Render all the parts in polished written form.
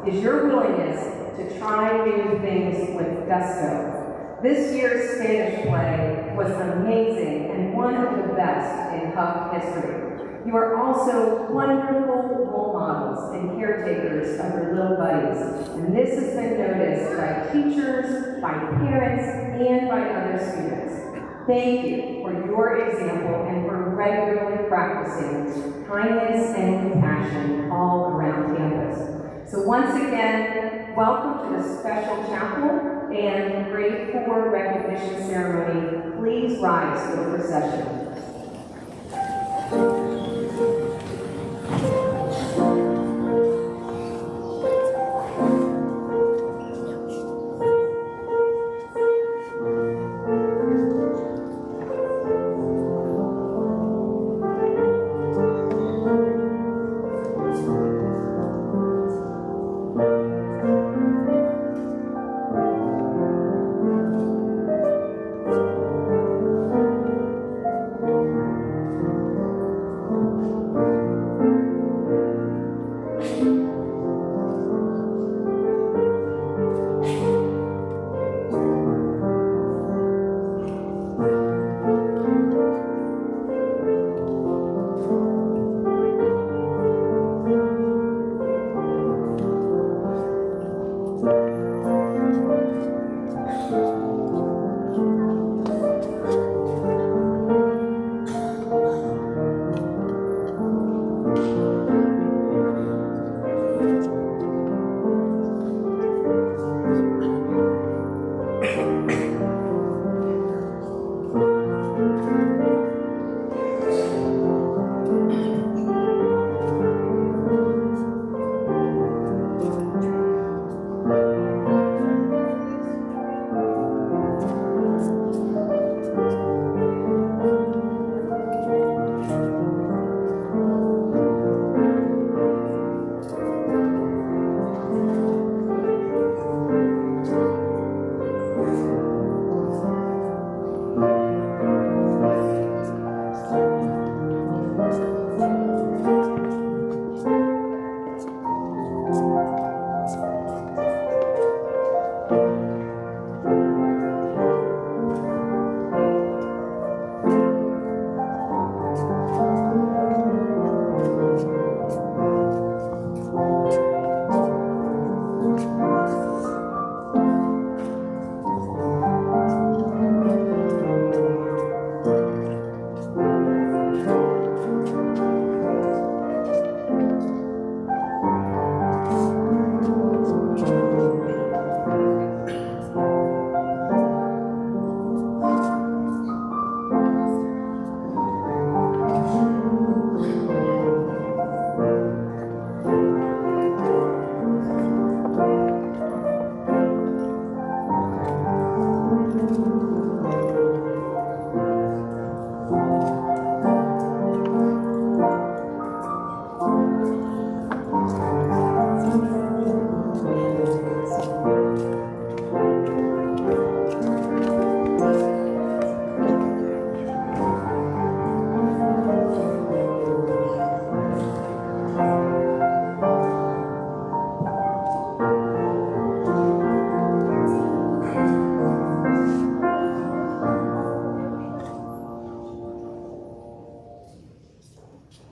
is your willingness to try new things with gusto. This year's Spanish play was amazing and one of the best in Hough history. You are also wonderful role models and caretakers of your little buddies, and this has been noticed by teachers, by parents, and by other students. Thank you for your example and for regularly practicing kindness and compassion all around campus. So once again, welcome to the special chapel and grade 4 recognition ceremony. Please rise for the procession.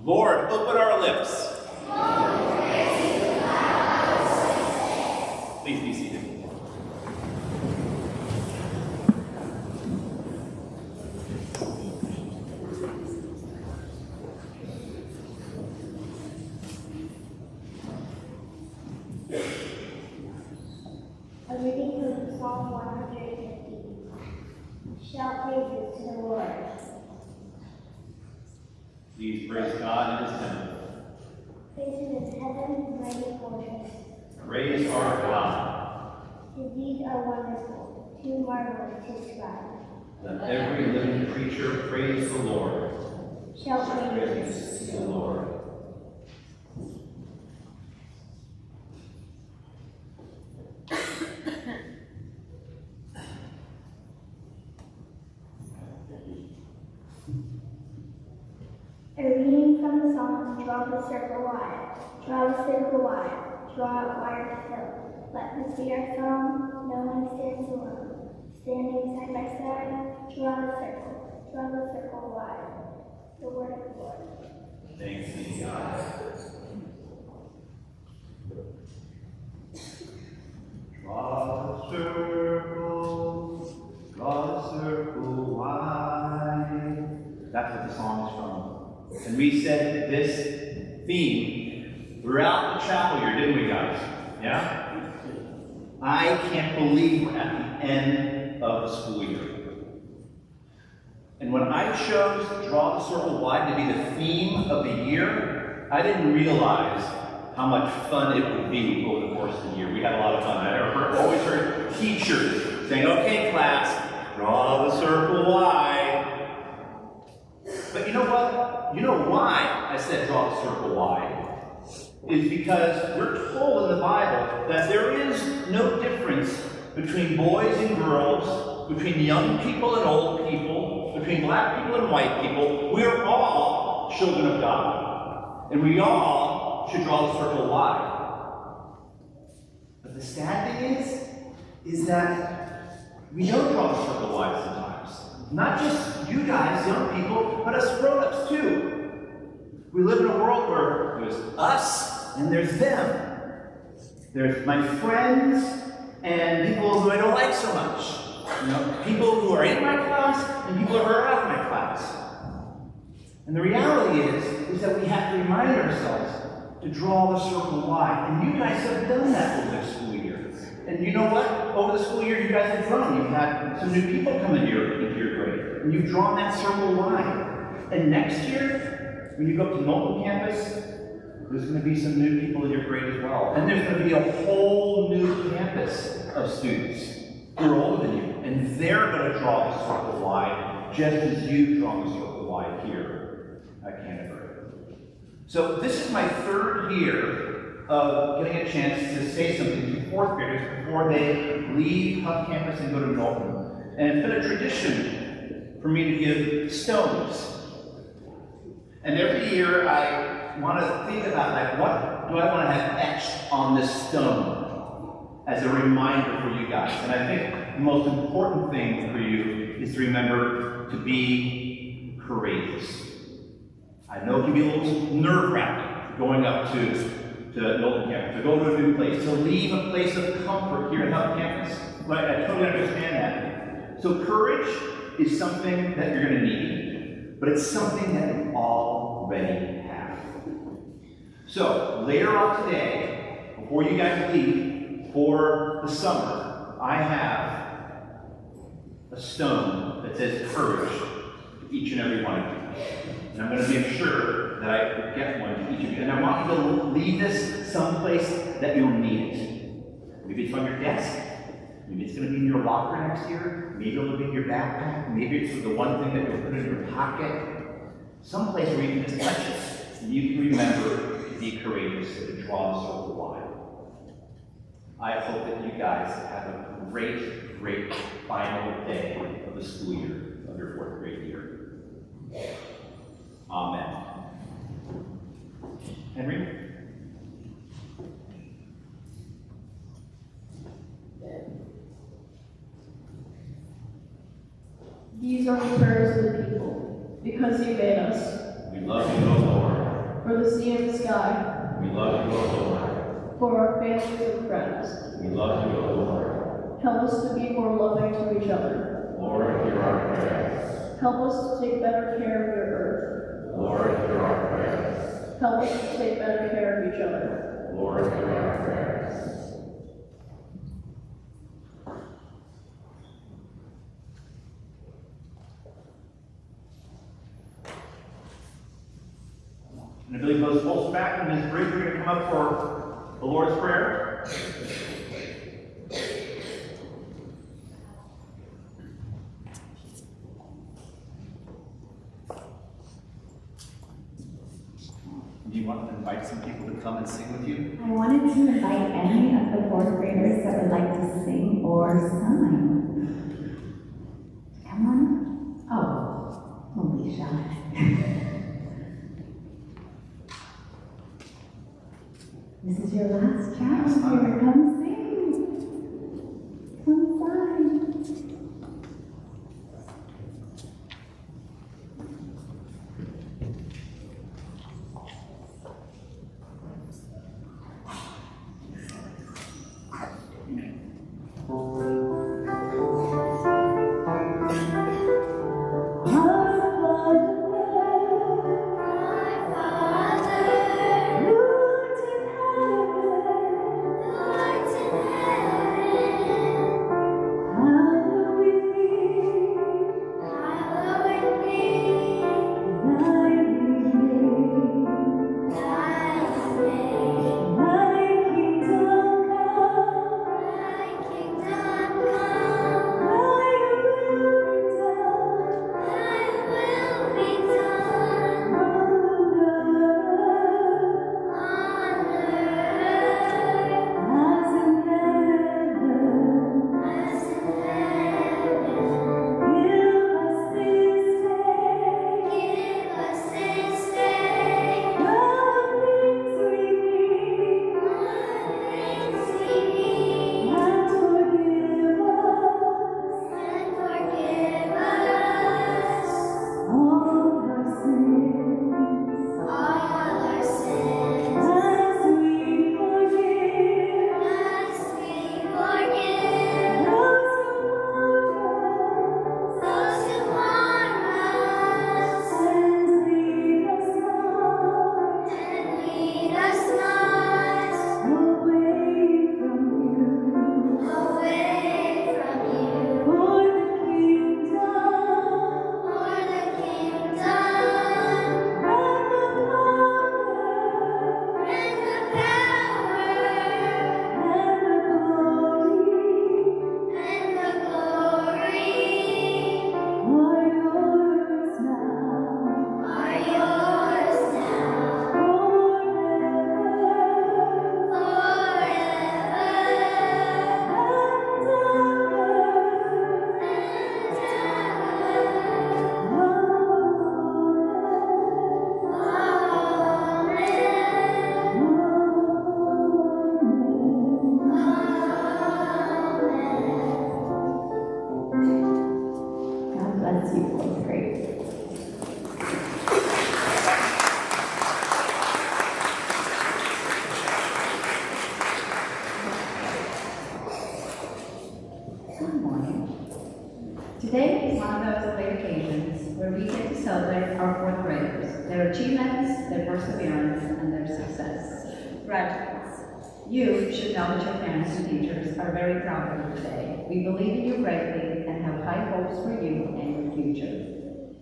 Lord, open our lips. Please be seated. A reading from Psalm 150. Shout praises to the Lord. Please praise God in his temple. Praise in his heaven, mighty fortress. Praise our God. His deeds are wonderful, too marvelous to describe. Let every living creature praise the Lord. Shout praises Praise to the Lord. A reading from the Psalms, draw the circle wide, draw the circle wide, draw a wire still. Let this be our song, no one stands alone. Standing side by side, draw the circle wide. The word of the Lord. Thanks be to God. Draw the circle wide. That's what the song is from. And we said this theme throughout the chapel year, didn't we, guys? Yeah? I can't believe we're at the end of the school year. And when I chose to draw the circle wide to be the theme of the year, I didn't realize how much fun it would be over the course of the year. We had a lot of fun. I always heard teachers saying, okay, class, draw the circle wide. But you know what? You know why I said draw the circle wide? Is because we're told in the Bible that there is no difference between boys and girls, between young people and old people, between black people and white people. We're all children of God. And we all should draw the circle wide. But the sad thing is that we don't draw the circle wide sometimes. Not just you guys, young people, but us grown-ups too. We live in a world where there's us and there's them. There's my friends and people who I don't like so much. You know, people who are in my class and people who are out of my class. And the reality is that we have to remind ourselves to draw the circle wide. And you guys have done that over the school year. And you know what? Over the school year, you guys have grown. You've had some new people come into your grade. And you've drawn that circle wide. And next year, when you go up to Knowlton campus, there's going to be some new people in your grade as well. And there's going to be a whole new campus of students who are older than you. And they're going to draw the circle wide, just as you've drawn the circle wide here at Canterbury. So this is my third year of getting a chance to say something to fourth graders before they leave Hough campus and go to Knowlton. And it's been a tradition for me to give stones. And every year I want to think about, like, what do I want to have etched on this stone as a reminder for you guys. And I think the most important thing for you is to remember to be courageous. I know it can be a little nerve-wracking going up to Knowlton campus, to go to a new place, to leave a place of comfort here at Hough campus. But I totally understand that. So courage is something that you're going to need, but it's something that you already have. So later on today, before you guys leave for the summer, I have a stone that says courage to each and every one of you. And I'm going to make sure that I get one to each of you. And I want you to leave this someplace that you'll need it. Maybe it's on your desk. Maybe it's going to be in your locker next year. Maybe it'll be in your backpack. Maybe it's the one thing that you'll put in your pocket. Someplace where you can just touch it. And you can remember to be courageous and to draw the circle wide. I hope that you guys have a great, great final day of the school year, of your fourth grade year. Amen. Henry? These are the prayers of the people, because you made us. We love you, O Lord. For the sea and the sky. We love you, O Lord. For our families and friends. We love you, O Lord. Help us to be more loving to each other. Lord, hear our prayers. Help us to take better care of your earth. Lord, hear our prayers. Help us to take better care of each other. Lord, hear our prayers. And I believe those folks back in this bridge are going to come up for the Lord's Prayer. Do you want to invite some people to come and sing with you? I wanted to invite any of the fourth graders that would like to sing or sign. Come on. Oh, don't be shy. This is your your last chance here. Come sing. Come inside. Today is one of those great occasions where we get to celebrate our fourth graders, their achievements, their perseverance, and their success. Graduates, you should know that your parents and teachers are very proud of you today. We believe in you greatly and have high hopes for you and your future.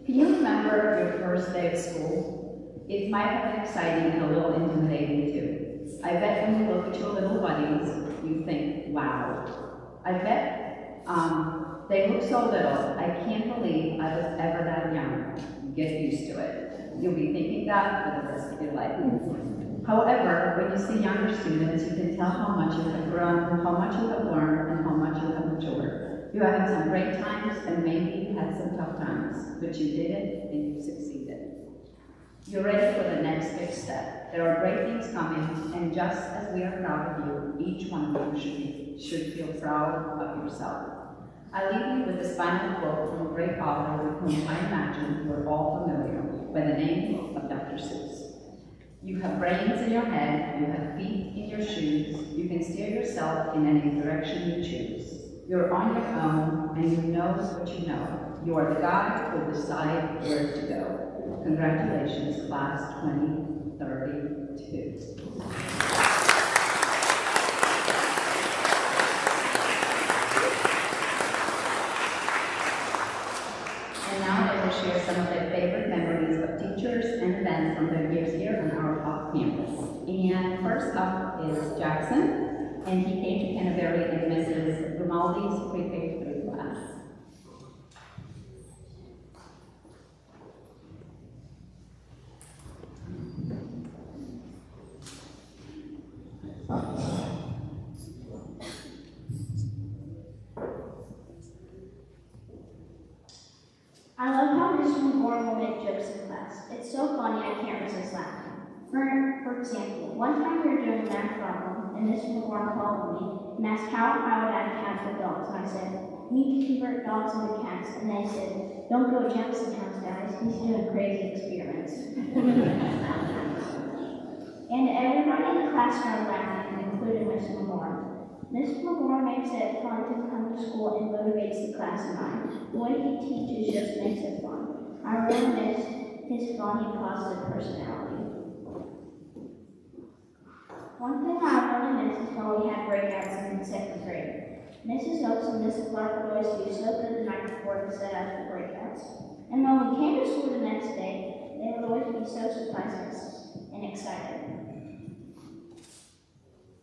Can you remember your first day of school? It might have been exciting and a little intimidating too. I bet when you look at your little buddies, you think, wow. I bet they look so little. I can't believe I was ever that young. Get used to it. You'll be thinking that for the rest of your life. However, when you see younger students, you can tell how much you have grown, how much you have learned, and how much you have matured. You have had some great times, and maybe you had some tough times, but you did it, and you succeeded. You're ready for the next big step. There are great things coming, and just as we are proud of you, each one of you should feel proud of yourself. I leave you with this final quote from a great author with whom I imagine we're all familiar, by the name of Dr. Seuss. You have brains in your head, you have feet in your shoes, you can steer yourself in any direction you choose. You're on your own, and you know what you know. You are the guy who will decide where to go. Congratulations, class 2032. Share some of their favorite memories of teachers and events from their years here on our Hough campus. And first up is Jackson, and he came to Canterbury in Mrs. Grimaldi's pre-K 3 class. I love how Mr. McGorn will make jokes in class. It's so funny I can't resist laughing. For example, one time we were doing a math problem, and Mr. McGuire called me and asked how I would add cats with dogs, and I said, "We need to convert dogs into cats," and they said, "Don't go Jefferson House, guys, he's doing crazy experiments." And everybody in the class started laughing, including Mr. McGuire. Mr. McGuire makes it fun to come to school and motivates the class and I. The way he teaches just makes it fun. I really miss his funny, positive personality. One thing I really miss is when we had breakouts in second grade. Mrs. Oaks and Mrs. Clark would always do so good the night before to set up the breakouts. And when we came to school the next day, they would always be so surprised and excited.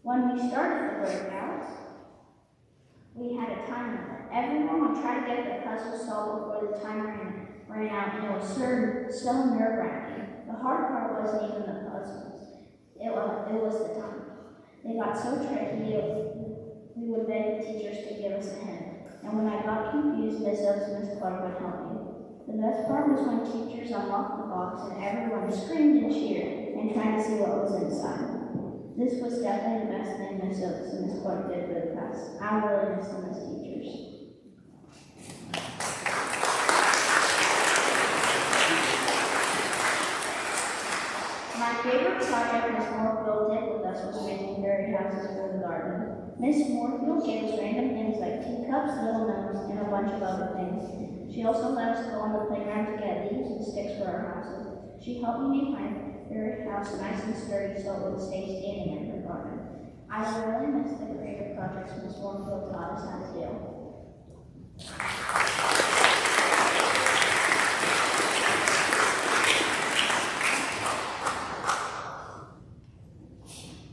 When we started the breakouts, we had a time limit. Everyone would try to get the puzzle solved before the timer ran out, and it was so nerve-wracking. The hard part wasn't even the puzzles. It was the time. They got so tricky, we would beg the teachers to give us a hint. And when I got confused, Miss Oaks and Miss Clark would help me. The best part was when teachers unlocked the box and everyone screamed and cheered and tried to see what was inside. This was definitely the best thing Miss Oaks and Miss Clark did for the class. I really miss them as teachers. My favorite project Miss Moorfield did with us was making fairy houses for the garden. Miss Moorfield gave us random things like teacups, little gnomes, and a bunch of other things. She also let us go on the playground to get leaves and sticks for our houses. She helped me make my fairy house nice and sturdy so it would stay standing in her garden. I really miss the creative projects Miss Moorfield taught us how to do.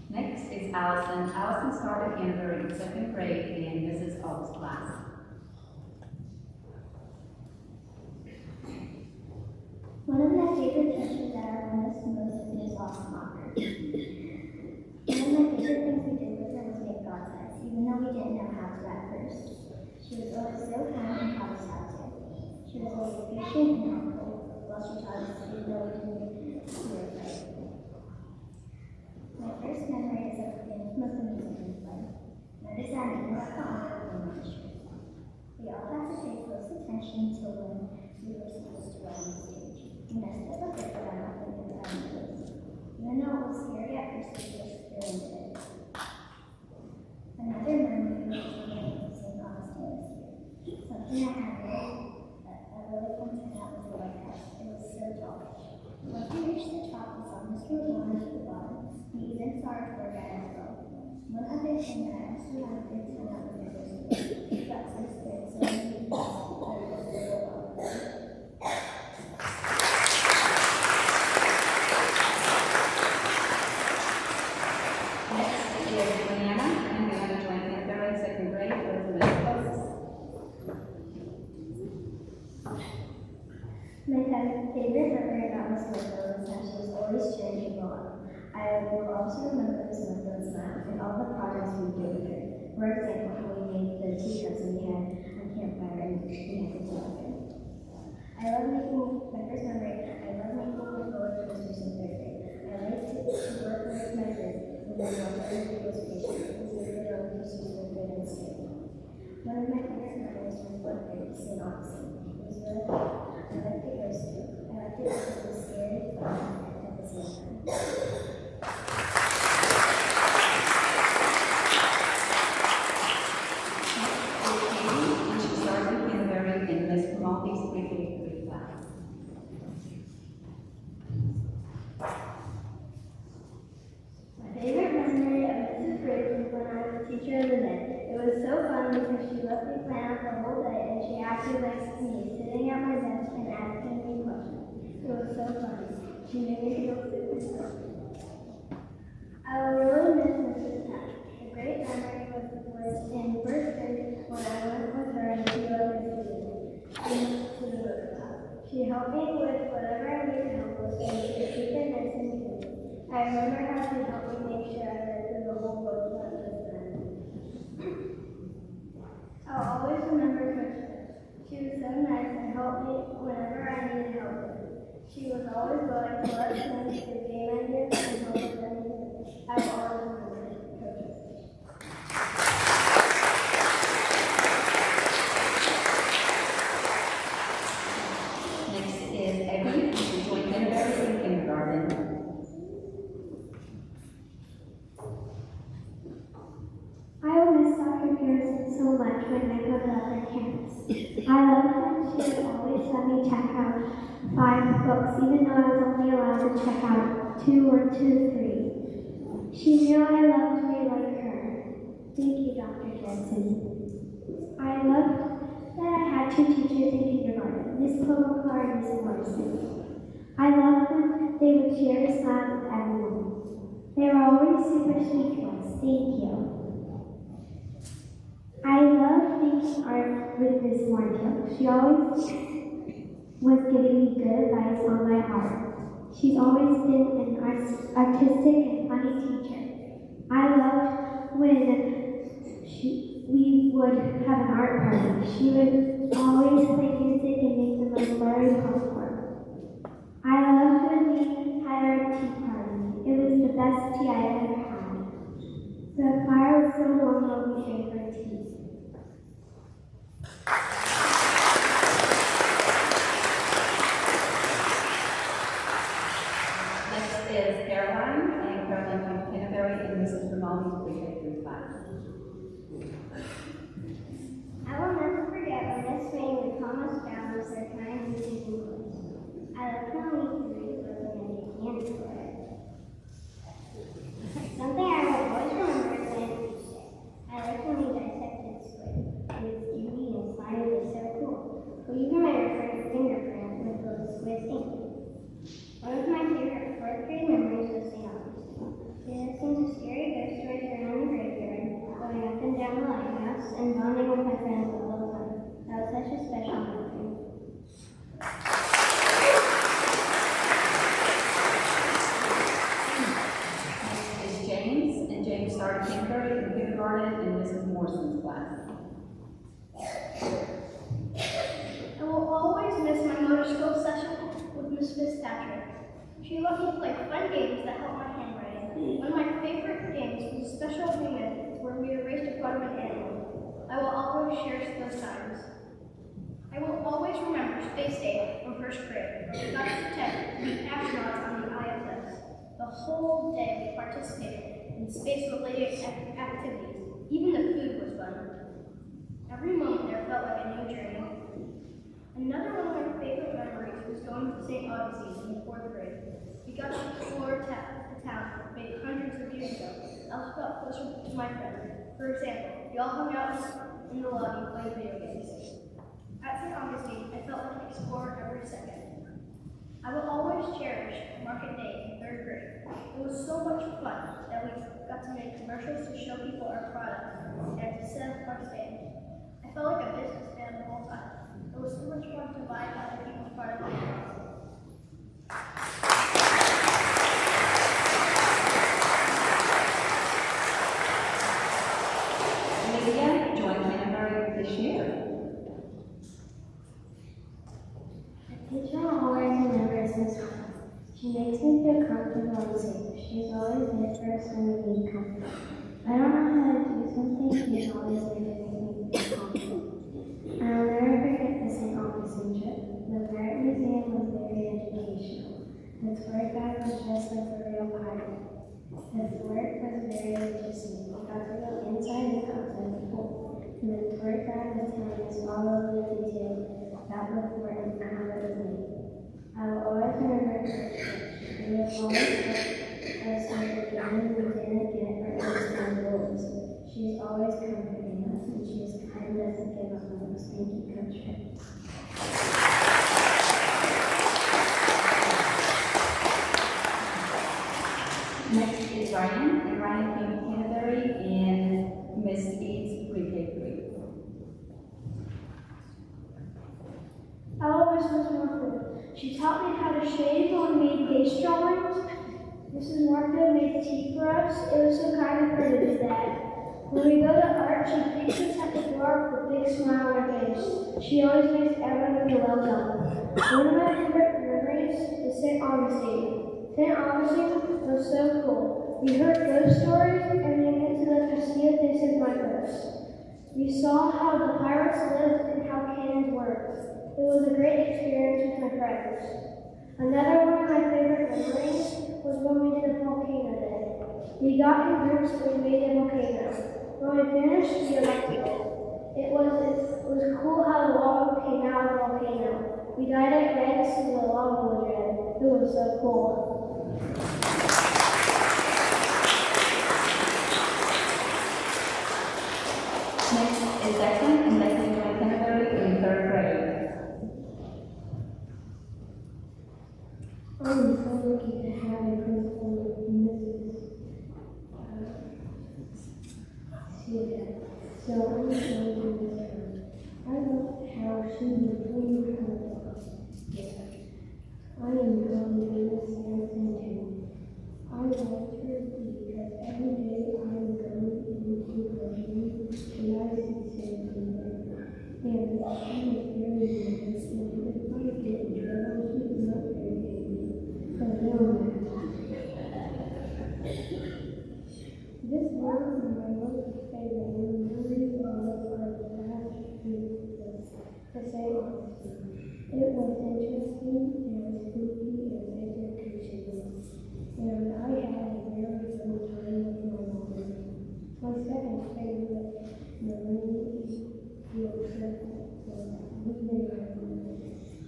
Next is Allison. Allison started kindergarten in second grade in Mrs. Oaks' class. One of my favorite teachers that I miss most is Miss Locker. One of my favorite things we did with her was make God's eyes, even though we didn't know how to at first. She was always so kind and taught us how to. She was always patient and helpful, while she taught us even though we didn't do it right. My first memory is of being most amazing play. Notice I didn't know how to much. We all had to pay close attention to when we were supposed to run on stage. We messed up a bit, but I'm not thinking about it. Even though it was scary at first, we just really did it. Another memory was when we sing God's Dance. Something I had a really fun time out was the White House. It was so tall. Once we reached the top, we saw Mr. Warner at the bottom. We even saw our tour guide as well. One other thing that I also had a good time out with my first year. But so scared, so many people I was so well. My favorite memory about Miss Moorfield is that she was always cheering people up. I will also remember Miss Moorfield's smile and all the projects we did with her. For example, how we made the teacups and we had a campfire and we had to talk. I love making, my first memory, I love making roller coasters in third grade. I like to work with my group when we watch other people's patients because we did roller coasters were good and safe. One of my favorite memories from fourth grade was St. Augustine. It was really cool. I liked the ghost too. I liked it because it was scary and fun at the same time. And she started kindergarten in Miss Maltby's pre-K class. My favorite memory of Mrs. Briggs was when I was a teacher of the day. It was so fun because she let me plan out the whole day and she acted like me, sitting at my desk and asking me questions. It was so fun. She made me feel super special. I will really miss Mrs. Tack. A great memory was in first grade when I went with her and she let me to the rooftop. She helped me with whatever I needed help with and she would keep it nice and clean. I remember how she helped me make sure I read through the whole book, not just that. I'll always remember Christmas. She was so nice and helped me whenever I needed help. She was always willing to let us know the game ideas and Harrison so much when I go to other camps. I love him. She would always let me check out 5 books, even though I was only allowed to check out 2 or 3. She knew I loved to be like her. Thank you, Dr. Jensen. I loved that I had 2 teachers in kindergarten, Miss Clover and Miss Morrison. I loved when they would share a smile with everyone. They were always super sweet to us. Thank you. I love making art with Miss Martel. She always was giving me good advice on my art. She's always been an artistic and funny teacher. I loved when we would have an art party. She would always play music and make the most buttery popcorn. I loved when we had our tea party. It was the best tea I ever had. The fire was so warm while we drank our tea. Next is Caroline, and Caroline from Canterbury, and Mrs. Grimaldi's pre-K class. I will never forget when Miss May would calm us down with her kind music and voice. I loved when we threw the book and made candy for it. Something I will always remember is when I liked when we dissected squid. It was gooey and slimy and so cool. We even made our first fingerprint with the squid ink. One of my favorite 4th grade memories was St. Augustine. We listened to scary ghost stories around the graveyard, going up and down the lighthouse, and bonding with my friends all the time. That was such a special memory. Next is James, and James started Canterbury in kindergarten in Mrs. Morrison's class. I will always miss my motor skill session with Miss Fitzpatrick. She let me play fun games that helped my handwriting. One of my favorite games was a special agreement where we erased a part of an animal. I will always cherish those times. I will always remember Space Day from 1st grade, where we got to protect the astronauts on the ISS. The whole day we participated in space-related activities. Even the food was fun. Every moment there felt like a new journey. Another one of my favorite memories was going to St. Augustine in 4th grade. We got to explore the town made hundreds of years ago. I also felt closer to my friends. For example, we all hung out in the lobby playing video games. At St. Augustine, I felt like an explorer every second. I will always cherish Market Day in 3rd grade. It was so much fun that we got to make commercials to show people our products and to set up our stand. I felt like a businessman the whole time. It was so much fun to buy other people's products. Lydia joined Canterbury this year. The teacher will always remember is Miss Hough. She makes me feel comfortable and safe. She's always there for us when we need comfort. I don't know how to do something, she's always there to make me feel confident. I'll never forget the St. Augustine trip. The Pirate Museum was very educational. The tour guide was just like a real pirate. The fort was very interesting. We got to go inside and outside the pool. And the tour guide was telling us all of the details about the fort and how it was made. I will always remember her speech. We have always kept us at the beginning we didn't get or understand the rules. She's always comforting us, and she is kind and doesn't give up on us. Thank you, Coach Rick. Next is Ryan, and Ryan came to Canterbury in Miss Eads pre-K 3. I always was Martha. She taught me how to shave and made base drawings. Mrs. Martha made tea for us. It was so kind of her to do that. When we go to art, she greets us at the door with a big smile on her face. She always makes everyone feel welcome. One of my favorite memories is St. Augustine. St. Augustine was so cool. We heard ghost stories and we went to the Castillo de San Marcos. We saw how the pirates lived and how cannons worked. It was a great experience with my friends. Another one of my favorite memories was when we did a volcano day. We got in groups and we made a volcano. One of my finished, we elected it. It was cool how the lava came out of the volcano. We dyed it red so the lava was red. It was so cool. Next is Declan, and Declan joined kindergarten in 3rd grade. I'm so lucky to have a principal like Mrs. Sylvia. So I'm going to miss her. I love how she was really helpful. I am going to miss Samson too. I loved her because every day I am going into her room and I see Samson there. And she was very nice, and if I get in trouble, she's not irritating me. But no matter. This was my most favorite and really was our last week to say honesty. It was interesting and spooky and educational, and I had a very good time with my mom. My second favorite memory field trip was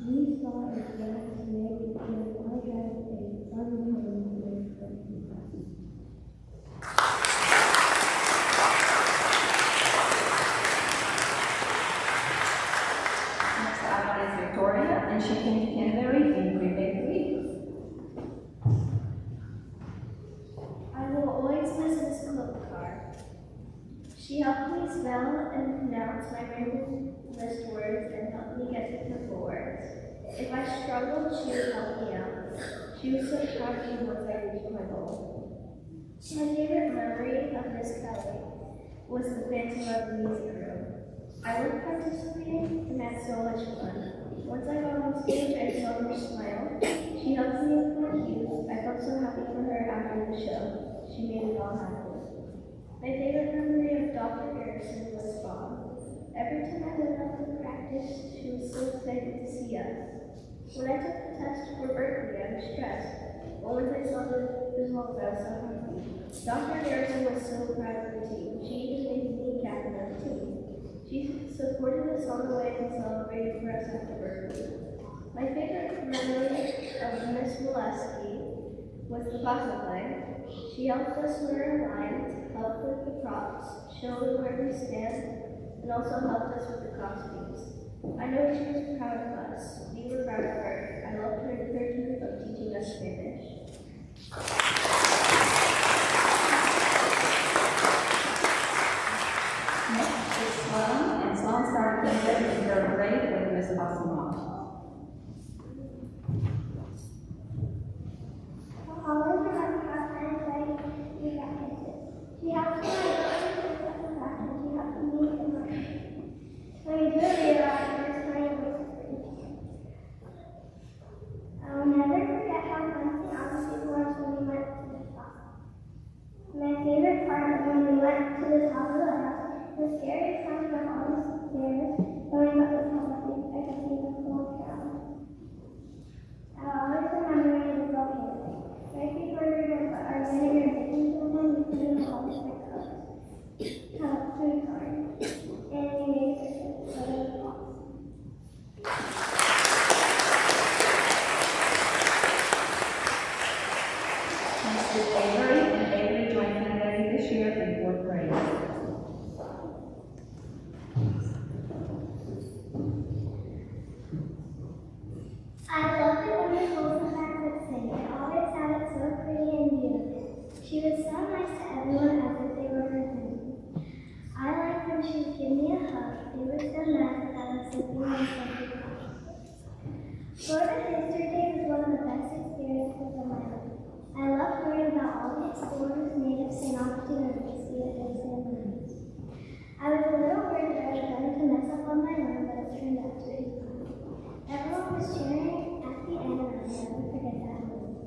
we saw a black snake and I had a fun time with my friends. Next up is Victoria, and she came to Canterbury in grade 3. I will always miss Miss Cloakcar. She helped me spell and pronounce my random list words and helped me get technical words. If I struggled, she would help me out. She was so proud of me once I reached my goal. My favorite memory of Miss Kelly was the Phantom of the Music Room. I loved participating and had so much fun. Once I got on stage, I saw her smile. She helped me with my cues. I felt so happy for her after the show. She made it all happen. My favorite memory of Dr. Garrison was Bob. Every time I went out to practice, she was so excited to see us. When I took the test for Berkeley, I was stressed. But once I saw the results, I was so happy. Dr. Garrison was so proud of the team. She even made me captain of the team. She supported us on the way and celebrated for us after Berkeley. My favorite memory of Miss Molesky was the pasta play. She helped us learn lines, helped with the props, showed where we stand, and also helped us with the costumes. I know she was proud of us. We were proud of her. I loved her in 3rd year of teaching us Spanish. Next is Sloan, and Sloan started kindergarten in 3rd grade with Miss Asimov. I'll always remember how kind and we got kisses. She helped me and she helped me in my when we do realize there's tiny voices for each other. I will never forget how fun the opposite was when we went to the top. My favorite part was when we went to the top of the house. The scariest part was all the stairs going up the top of it. I could see the whole crowd. I'll always remember it as well here. Right before our vinegar baking soda, we put in all the cups. Food card. And we made it so it was Next is Avery, and Avery joined kindergarten this year in 4th grade. I love it when the schools and back would sing. It always sounded so pretty and beautiful. She was so nice to everyone as if they were her family. I liked when she would give me a hug. It was so nice that I was sleeping on something else. Florida History Day was one of the best experiences of my life. I loved learning about all the explorers, natives, and opportunities we had faced in lives. I was a little worried that I was going to mess up on my run, but it turned out to be fun. Everyone was cheering at the end, and I'll never forget that moment.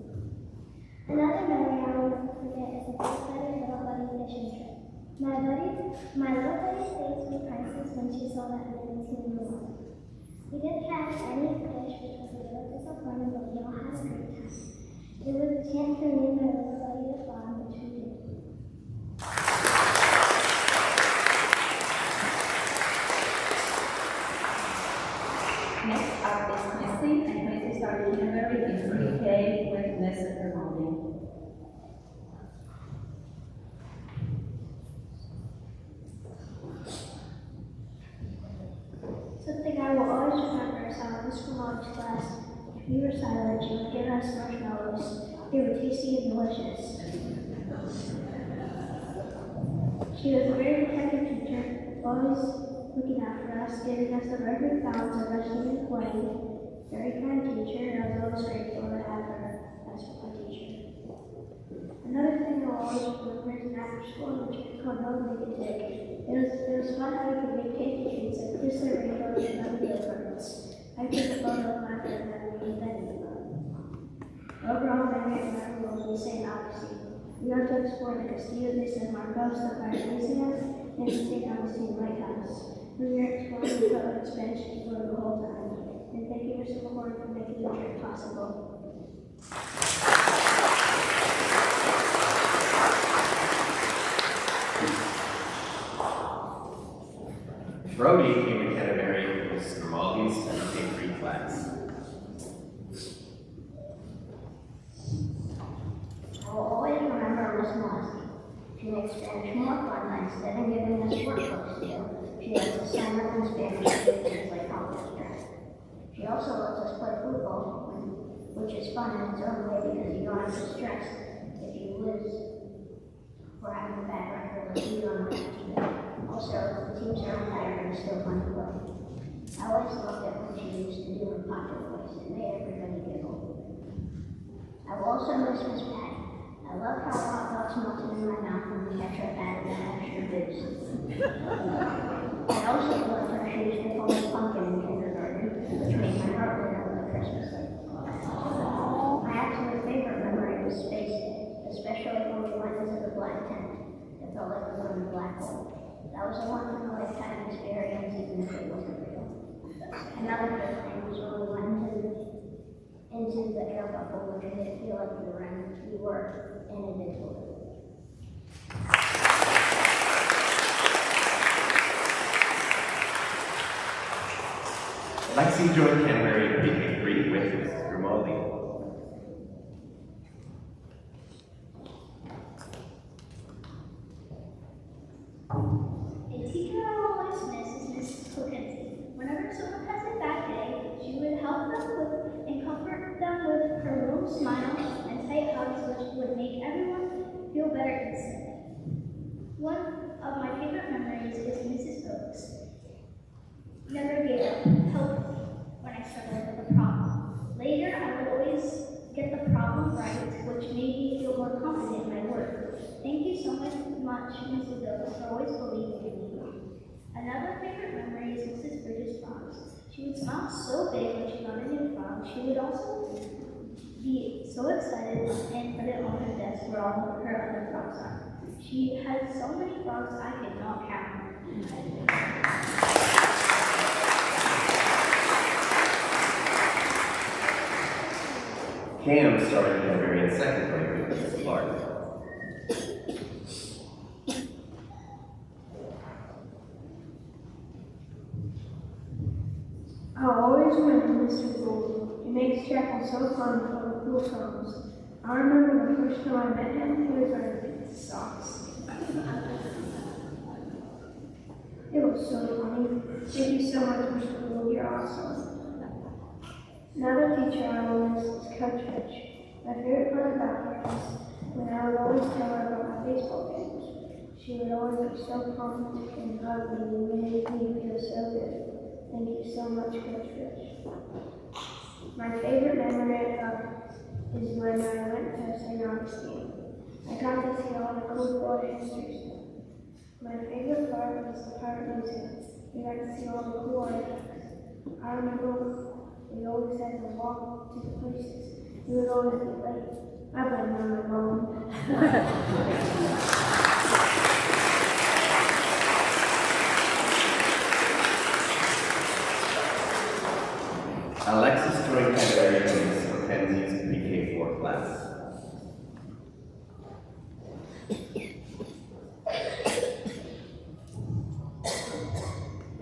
Another memory I will never forget is the first little buddy fishing trip. My little buddy face was priceless when she saw that man in the water. We didn't catch any fish because we were disappointed, but we all had a great time. It was a chance for me and my little buddy to bond, which we did. I will always remember is how in Miss Grimaldi's class, if we were silent, she would give us marshmallows. They were tasty and delicious. She was a very protective teacher, always looking out for us, giving us the perfect balance of resting and playing. Very kind teacher, and I was always grateful to have her as my teacher. Another thing I will always remember is an after school which called No Make It Dig. It was fun how we could make cake treats and crystal rainbows and other birds. I took a photo of my friend and we invented them. Overall, my favorite memory will be St. Augustine. We went to explore the Castillo de San Marcos, the Fire Museum, and the St. Augustine Lighthouse. We were exploring the public Spanish people the whole time. And thank you, Mr. McCord, for making the trip possible. Brody came to Canterbury with Mrs. Grimaldi's and obtained 3 flags. I will always remember Miss Molesky. She makes Spanish more fun by instead of giving us workbooks to do, she lets us sign up in Spanish and do things like college draft. She also lets us play football, which is fun in its own way because you don't have to stress if you lose or having a bad record like you on the team. Also, the teams are tired and still fun to play. I always loved it when she used to do her pocket voice. It made everybody giggle. I will also miss Miss Patty. I love how hot dogs melted in my mouth when we kept her fat and extra booze. I also loved her shoes with all the pumpkin in kindergarten, which made my heart warm over the Christmas light. My absolute favorite memory was Space Day, especially when we went into the black tent. It felt like we were in a black hole. That was a once-in-a-lifetime experience, even if it wasn't real. Another good thing was when we went into the air bubble, which made it feel like we were invisible. Lexi joined Canterbury in pre-K3 with Mrs. Grimaldi. A teacher I will always miss is Mrs. Cookensie. Whenever someone has a bad day, she would help them with and comfort them with her warm smile and tight hugs, which would make everyone feel better instantly. One of my favorite memories is Mrs. Oaks. Never gave up, helped me when I struggled with a problem. Later, I would always get the problem right, which made me feel more confident in my work. Thank you so much, Mrs. Oaks, for always believing in me. Another favorite memory is Mrs. Bridges' frogs. She would smile so big when she got a new frog. She would also be so excited and put it on her desk where all of her other frogs are. She had so many frogs I could not count. Cam started Canterbury in 2nd grade with Mrs. Clark. I'll always remember Mr. Gould. He makes chapel so fun full of cool songs. I remember the first time I met him, he was wearing pink socks. It was so funny. Thank you so much, Mr. Gould. You're awesome. Another teacher I will miss is Coach Fitch. My favorite part about her is when I would always tell her about my baseball games. She would always be so pumped and hug me and make me feel so good. Thank you so much, Coach Fitch. My favorite memory is when I went to St. Augustine. I got to see all the cool world history stuff. My favorite part was the Fire Museum. We got to see all the cool artifacts. I remember we always had to walk to the places. We would always be late. I blame my mom. Alexis joined Canterbury in Mrs. Mackenzie's pre-K4 class.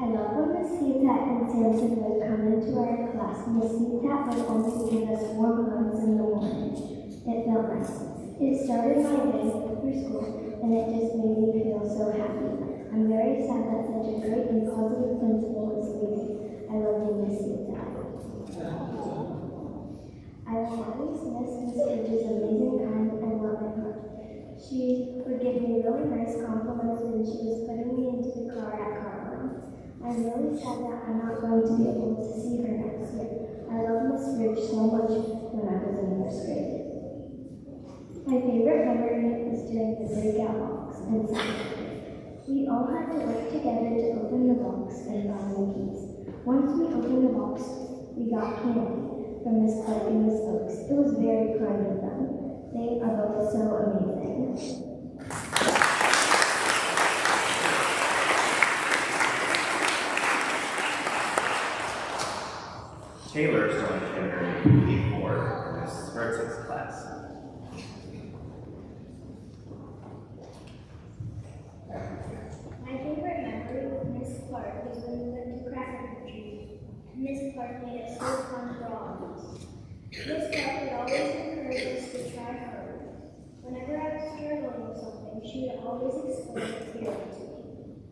I love when Miss Hugh and Samson would come into our class. Miss Hugh would always give us warm hugs in the morning. It felt nice. It started my day for school, and it just made me feel so happy. I'm very sad that such a great and positive principal is leaving. I love really sad that I'm not going to be able to see her next year. I loved Miss Ridge so much when I was in first grade. My favorite memory is doing the breakout box in second grade. We all had to work together to open the box and find the keys. Once we opened the box, we got candy from Miss Clark and Miss Oaks. It was very kind of them. They are both so amazing. Taylor is going to kindergarten P4 in Mrs. Hertzog's class. My favorite memory with Miss Clark was when we went to craft country. Miss Clark made it so fun for all of us. Miss Clark would always encourage us to try hard. Whenever I was struggling with something, she would always explain it clearly to me.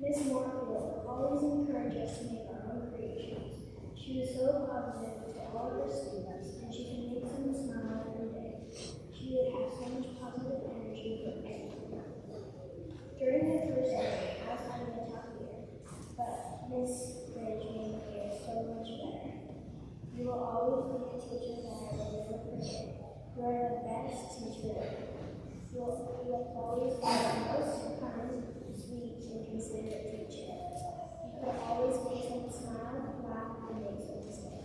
Miss Moorfield always encouraged us to make our own creations. She was so positive to all of her students, and she could make them smile every day. She would have so much positive energy for everyone. During the first day, I was having a tough year, but Miss Ridge made my year so much better. You will always be a teacher that I will never forget. You are the best teacher ever. You will always be the most kind, sweet, and considerate teacher. You could always make them smile, laugh, and make them stay.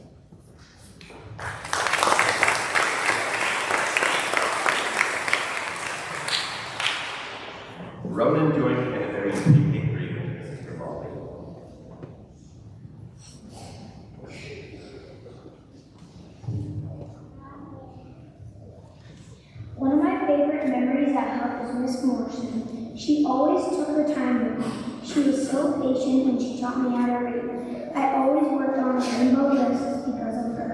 Ronan joined Canterbury P3 with Mrs. Grimaldi. One of my favorite memories at Hough is Miss Morrison. She always took her time with me. She was so patient when she taught me how to read. I always worked on rainbow lists because of her.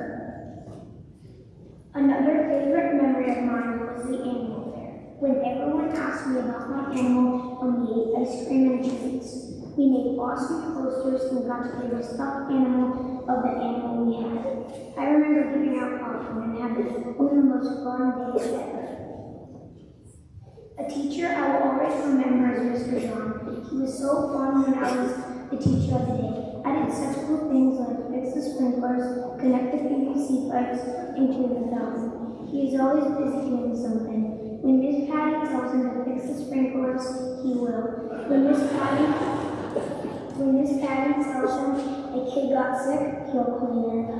Another favorite memory of mine was the animal fair. When everyone asked me about my animal and we ate ice cream and treats. We made awesome posters and got to give a stuffed animal of the animal we had. I remember giving out popcorn and having one of the most fun days ever. A teacher I will always remember is Mr. John. He was so fun when I was the teacher of the day. I did such cool things like fix the sprinklers, connect the PVC pipes, and clean the fountain. He is always busy doing something. When Miss Patty tells him to fix the sprinklers, he will. When Miss Patty tells him a kid got sick, he'll clean it.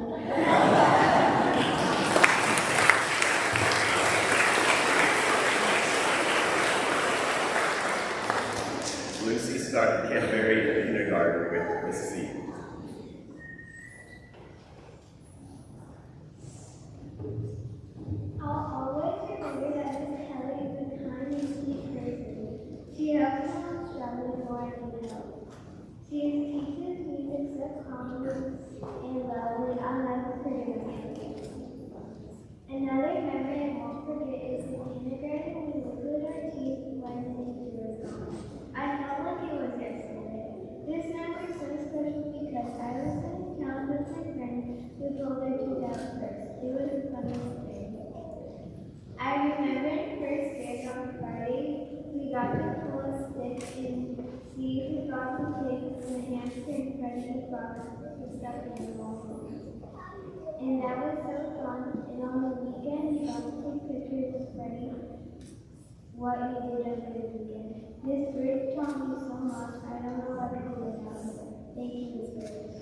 Lucy started Canterbury kindergarten with Mrs. E. I'll always remember that Miss Kelly is a kind and sweet person. She helps me when I'm struggling or I need help. She teaches me to accept compliments and love, and I'll never forget her. Another memory I won't forget is in kindergarten when we glued our teeth when the teacher was gone. I felt like it was yesterday. This memory is so special because I was sitting down with my friend who told her to down first. It was the funniest thing. I remember in first grade on Friday, we got to pull a stick and see who got the pig and the hamster in front of the box with stuffed animals. And that was so fun. And on the weekend, we got to take pictures of Freddie, what he did over the weekend. Miss Bridge taught me so much. I don't know what to do without her. Thank you, Miss Bridge.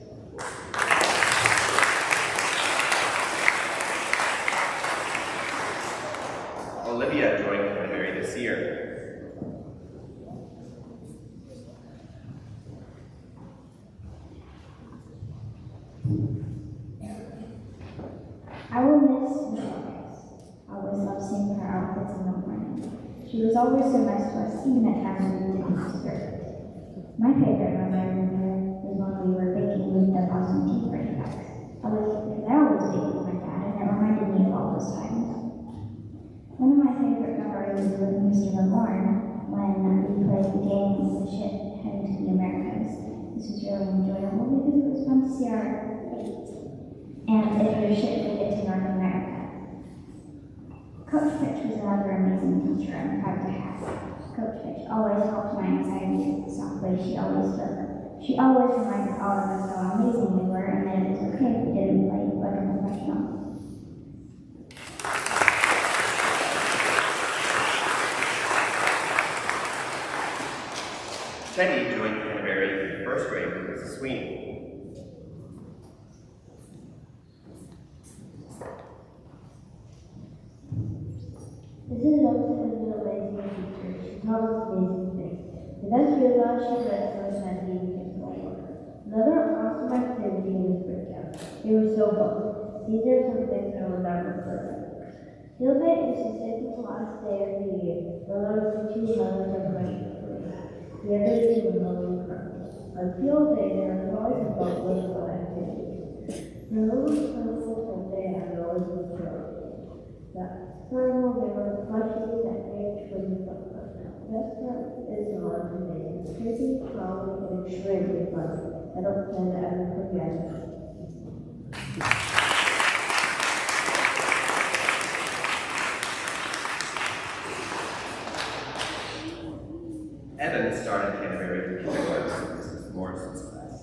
Olivia joined Canterbury this year. I will miss Miss August. I always loved seeing her outfits in the morning. She was always so nice to us, even at times when we didn't deserve it. My favorite memory with her was when we were baking with the awesome tea party bags. I always baked with my dad, and it reminded me of all those times. One of my favorite memories is with Mr. McGorn when we played the game with the ship heading to the Americas. This was really enjoyable because it was fun to see our fate. And if your ship made it to North America. Coach Fitch was another amazing teacher I'm proud to have. Coach Fitch always helped my anxiety with the soft way she always spoke. She always reminded all of us how amazing we were and that it was okay if we didn't play like a professional. Teddy joined Canterbury in first grade with Mrs. Sweeney. This is also a little lazy teacher. She taught us amazing things. The best real life she read to us had the evening homework. Another awesome activity was breakout. It was so fun. These are some things I will never forget. Field day is the second to last day of the year. The little two mothers are praying for us. The other two are mowing crops. On field day, there is always a boat with fun activities. The little field day has always been fun. Furthermore, there were plushies that made twins of us. The best part is the one today. It's crazy, probably, and extremely fun. I don't plan to ever forget it. Evan started Canterbury in kindergarten. This is Morrison's class.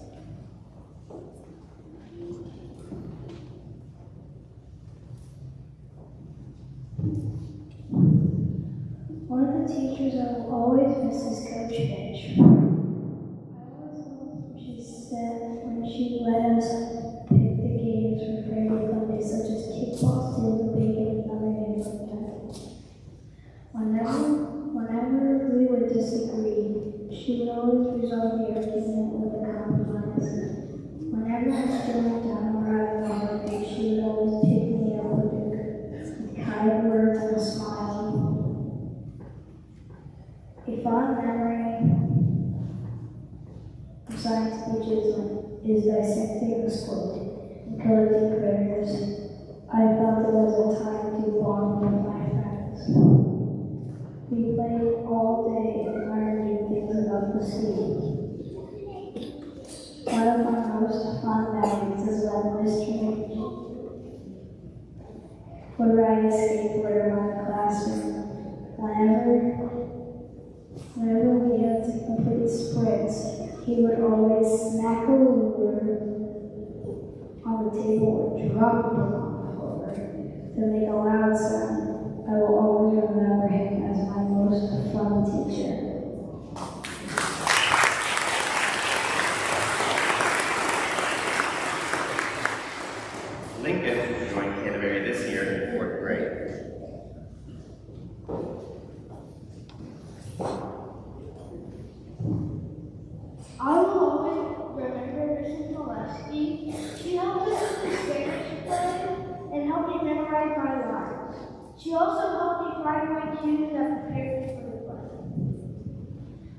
One of the teachers I will always miss is Coach Finch. I always loved what she said when she let us pick the games for Friday fun days, such as kickball, steal the bacon, and other games like that. Whenever we would disagree, she would always resolve the argument with a compromise. Whenever I was feeling down or out of my day, she would always pick me up with kind words and a smile. A fond memory of science teachers is dissecting the quote and collecting critters. I felt it was a time to bond with my friends. We played all day and learned new things about the sea. One of my most fond memories is when Mr. McGee would ride a skateboard around the classroom. Whenever we had to complete sprints, he would always smack a ruler on the table or drop a book on the floor to make a loud sound. I will always remember him as my most fun teacher. Lincoln joined Canterbury this year in fourth grade. I will always remember Mrs. Molesky. She helped us with the Spanish play and helped me memorize my lines. She also helped me find my cues and prepare me for the play.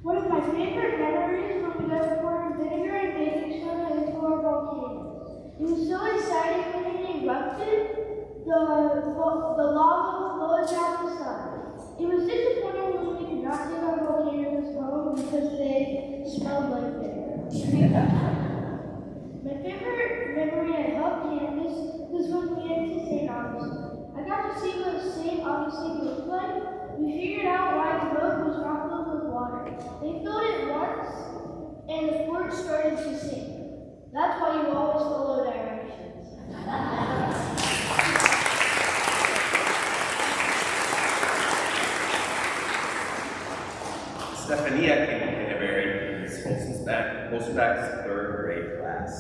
One of my favorite memories when we got to pour vinegar and baking soda into our volcanoes. It was so exciting when it erupted. The lava flowed down the side. It was disappointing when we could not take our volcanoes home because they smelled like vinegar. My favorite memory at Hough campus was when we went to St. Augustine. I got to see what St. Augustine looked like. We figured out why the boat was not filled with water. They filled it once, and the fort started to sink. That's why you always follow directions. Stephania came to Canterbury in Miss Holzenbeck's third grade class.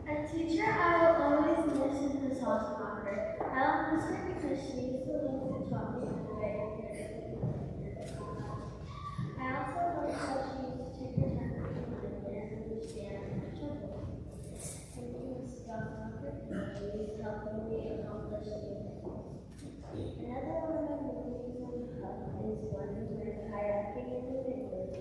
A teacher I will always miss is Miss Hosmacher. I will miss her because she used to love to talk to me very I also love how she used to take her time to listen and understand my trouble. And Miss Hosmacher always helping me accomplish things. Another one of my memories of Hough is when we went kayaking in the Midwoods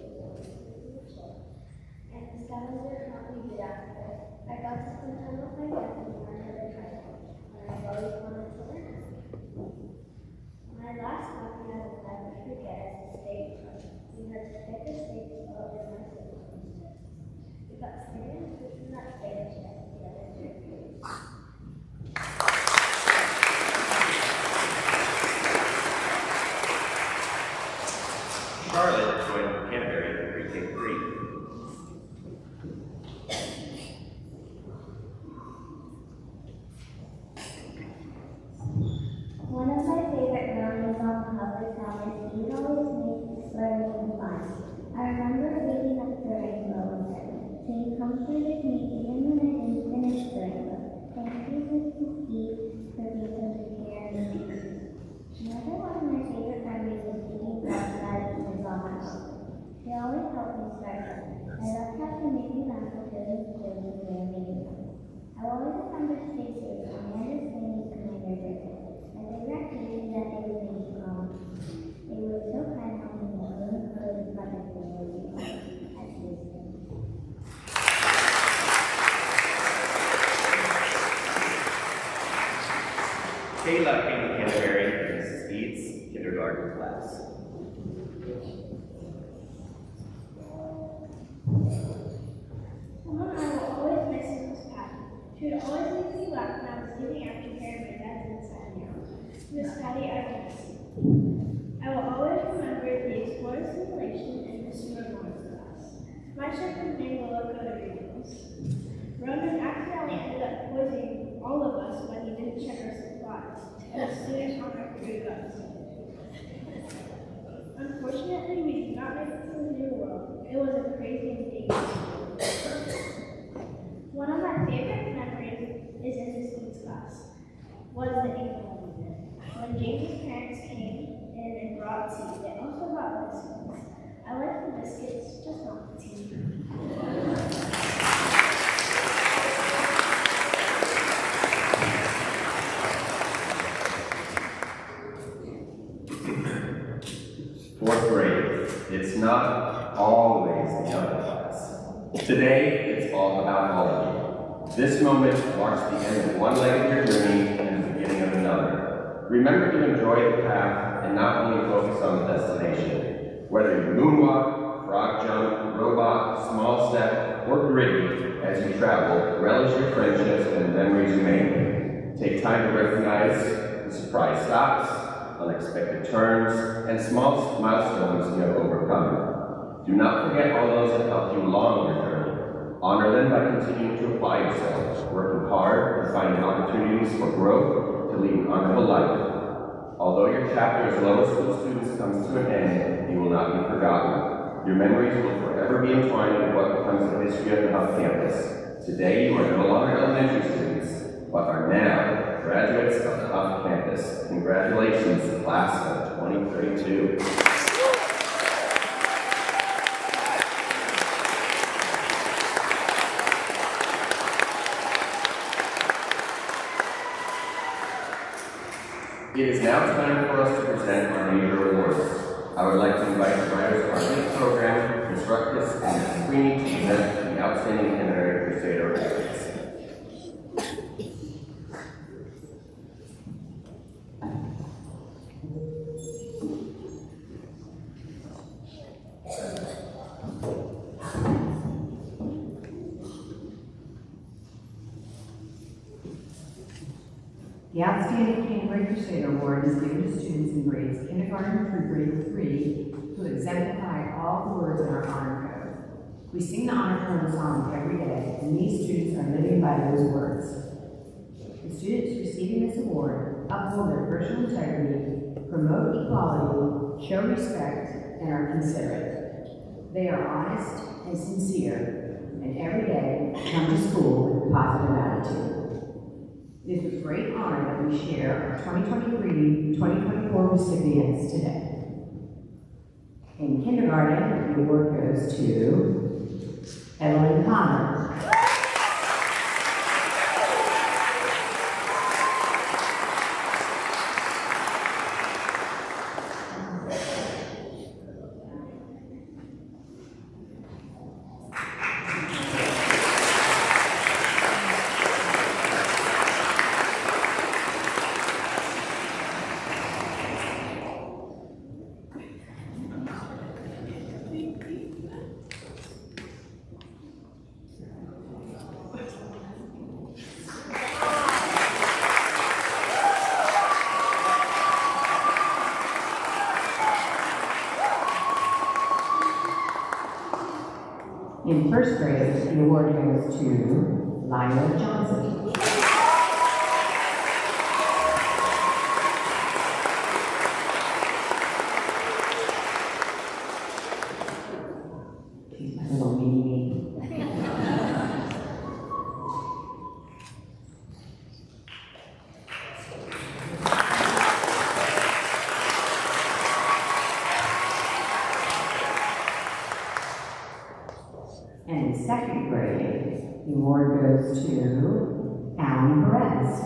and the scavenger helped me get out there. I got to spend time with my friends and learn how to kayak, and I've always wanted to learn how. My last hobby I will never forget is the skate park. We had to pick a skate boat and my siblings. We got sand and fish in that skate shed the other day. Scarlett joined Canterbury in pre-K3. One of my favorite memories on the Hough is how my teeth always made learning fun. I remember reading up the rainbow with them. They comforted me even when I didn't finish the rainbow. Thank you, Mrs. Steve, for being such a care and teacher. Another one of my favorite memories is taking outside with my mom. She always helped me start them. I loved how she made me laugh with those skills and way of making them. I will always remember Stacey and Amanda's singing Commander Griffin. My favorite activity that they would make me calm. They were so kind helping me learn code and project they were doing at Houston. Kayla came to Canterbury in Mrs. Eads' kindergarten class. Someone I will always miss was Patty. She would always make me laugh when I was leaving after carrying my dad's inside me out. Miss Patty, I will miss you. I will always remember the Explorer simulation in Mr. Ramone's class. My ship was named the Loco de Vehicles. Ronan accidentally ended up poisoning all of us when he didn't check our supplies, and the students on our crew got sick. Unfortunately, we did not make it to the new world. It was a crazy and dangerous world. One of my favorite memories is in this week's class, was the April movement. When James's parents came in and brought tea, they also brought biscuits. I like the biscuits, just not the tea. Fourth grade, it's not always the other class. Today, it's all about all of you. This moment marks the end of one leg of your journey and the beginning of another. Remember to enjoy the path and not only focus on the destination. Whether you moonwalk, frog jump, robot, small step, or gritty, as you travel, relish your friendships and memories you made. Take time to recognize the surprise stops, unexpected turns, and small milestones you have overcome. Do not forget all those that helped you along your journey. Honor them by continuing to apply yourselves, working hard and finding opportunities for growth to lead an honorable life. Although your chapter as lower school students comes to an end, you will not be forgotten. Your memories will forever be entwined with what becomes the history of the Hough campus. Today, you are no longer elementary students, but are now graduates of the Hough campus. Congratulations, class of 2032. It is now time for us to present our major awards. I would like to invite the writers of our youth program, Ms. Ruckus and Ms. Sweeney, to present the Outstanding Canterbury Crusader awards. The Outstanding Canterbury Crusader Award is given to students in grades kindergarten through grade 3 who exemplify all the words in our honor code. We sing the honor code song every day, and these students are living by those words. The students receiving this award uphold their personal integrity, promote equality, show respect, and are considerate. They are honest and sincere, and every day come to school with a positive attitude. It is with great honor that we share our 2023-2024 recipients today. In kindergarten, the award goes to Evelyn Connor. In first grade, the award goes to Lila Johnson. She's my little mini me. And in second grade, the award goes to Alan Perez.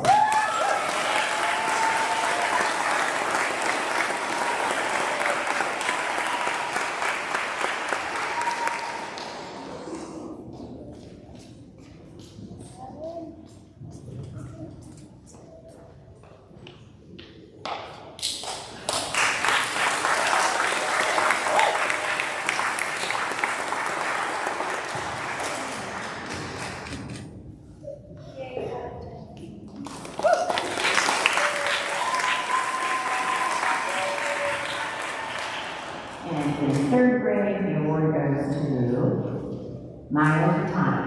And in third grade, the award goes to Maya Tana.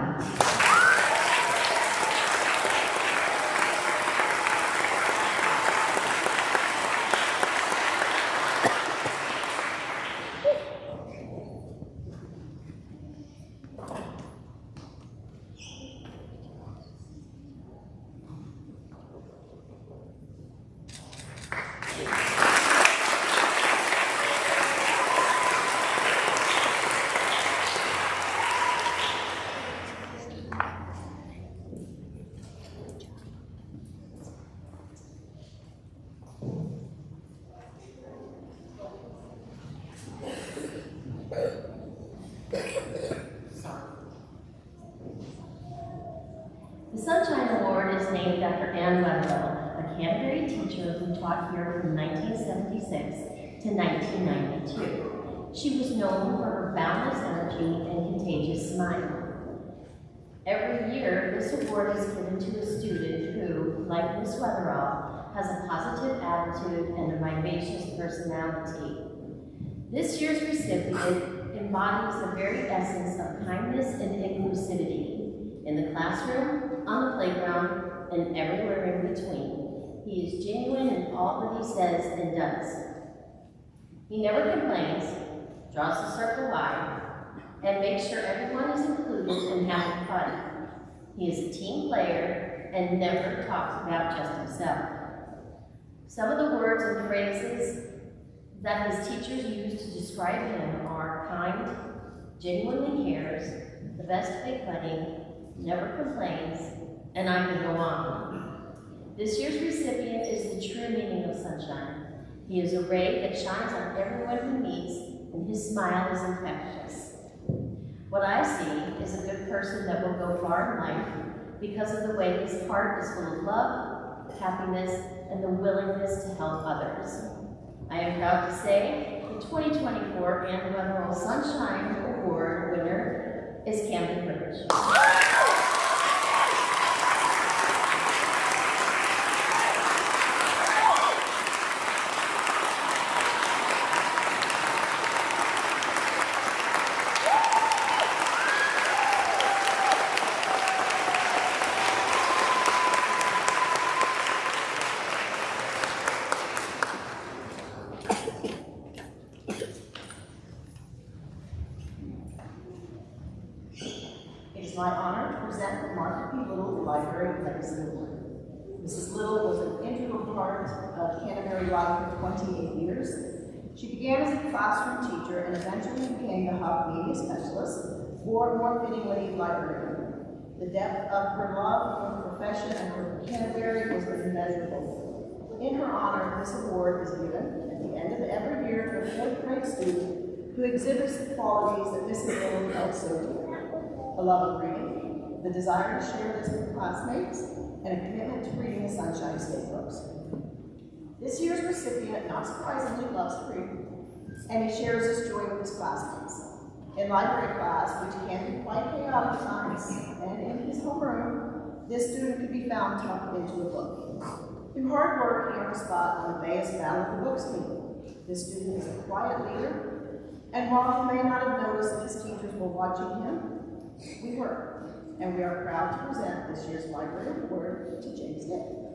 The Sunshine Award is named after Anne Wetherell, a Canterbury teacher who taught here from 1976 to 1992. She was known for her boundless energy and contagious smile. Every year, this award is given to a student who, like Miss Wetherell, has a positive attitude and a vivacious personality. This year's recipient embodies the very essence of kindness and inclusivity in the classroom, on the playground, and everywhere in between. He is genuine in all that he says and does. He never complains, draws the circle wide, and makes sure everyone is included and having fun. He is a team player and never talks about just himself. Some of the words and phrases that his teachers use to describe him are kind, genuinely cares, the best big buddy, never complains, and I can go on. This year's recipient is the true meaning of sunshine. He is a ray that shines on everyone he meets, and his smile is infectious. What I see is a good person that will go far in life because of the way his heart is full of love, happiness, and the willingness to help others. I am proud to say the 2024 Anne Wetherell Sunshine Award winner is Camden Ridge. It is my honor to present the Martha P. Little Library Legacy Award. Mrs. Little was an integral part of Canterbury Life for 28 years. She began as a classroom teacher and eventually became the Hough media specialist, or more fittingly, librarian. The depth of her love for the profession and for Canterbury was immeasurable. In her honor, this award is given at the end of every year to a fourth grade student who exhibits the qualities that Mrs. Little held so dear. A love of reading, the desire to share this with classmates, and a commitment to reading the Sunshine State books. This year's recipient, not surprisingly, loves to read, and he shares this joy with his classmates. In library class, which can be quite chaotic at times, and in his homeroom, this student could be found tucked into a book. Through hard work, he earned a spot on the Bayes Battle of the Books team. This student is a quiet leader, and while he may not have noticed that his teachers were watching him, We were, and we are proud to present this year's Library Award to James Dick.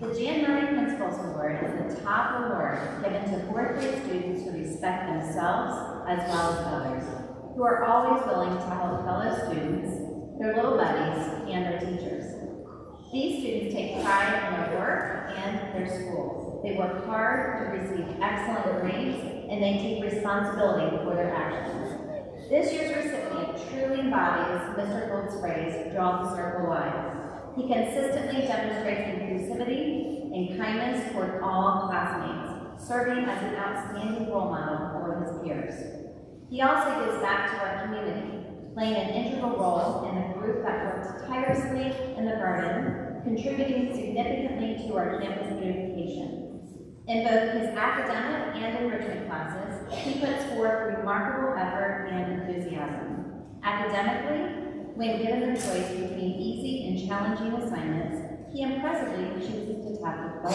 The Jan Murray Principals Award is the top award given to fourth grade students who respect themselves as well as others, who are always willing to help fellow students, their little buddies, and their teachers. These students take pride in their work and their school. They work hard to receive excellent grades, and they take responsibility for their actions. This year's recipient truly embodies Mr. Holt's phrase, draw the circle wide. He consistently demonstrates inclusivity and kindness toward all classmates, serving as an outstanding role model for his peers. He also gives back to our community, playing an integral role in the group that works tirelessly in the garden, contributing significantly to our campus beautification. In both his academic and enrichment classes, he puts forth remarkable effort and enthusiasm. Academically, when given the choice between easy and challenging assignments, he impressively chooses to tackle both,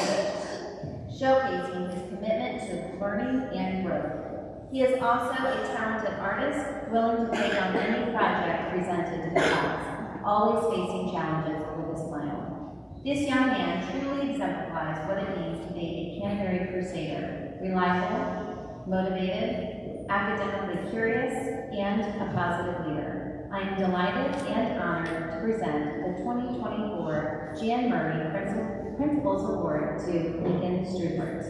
showcasing his commitment to learning and growth. He is also a talented artist, willing to take on any project presented to the class, always facing challenges with a smile. This young man truly exemplifies what it means to be a Canterbury Crusader, reliable, motivated, academically curious, and a positive leader. I am delighted and honored to present the 2024 Jan Murray Principals Award to Lincoln Strubert.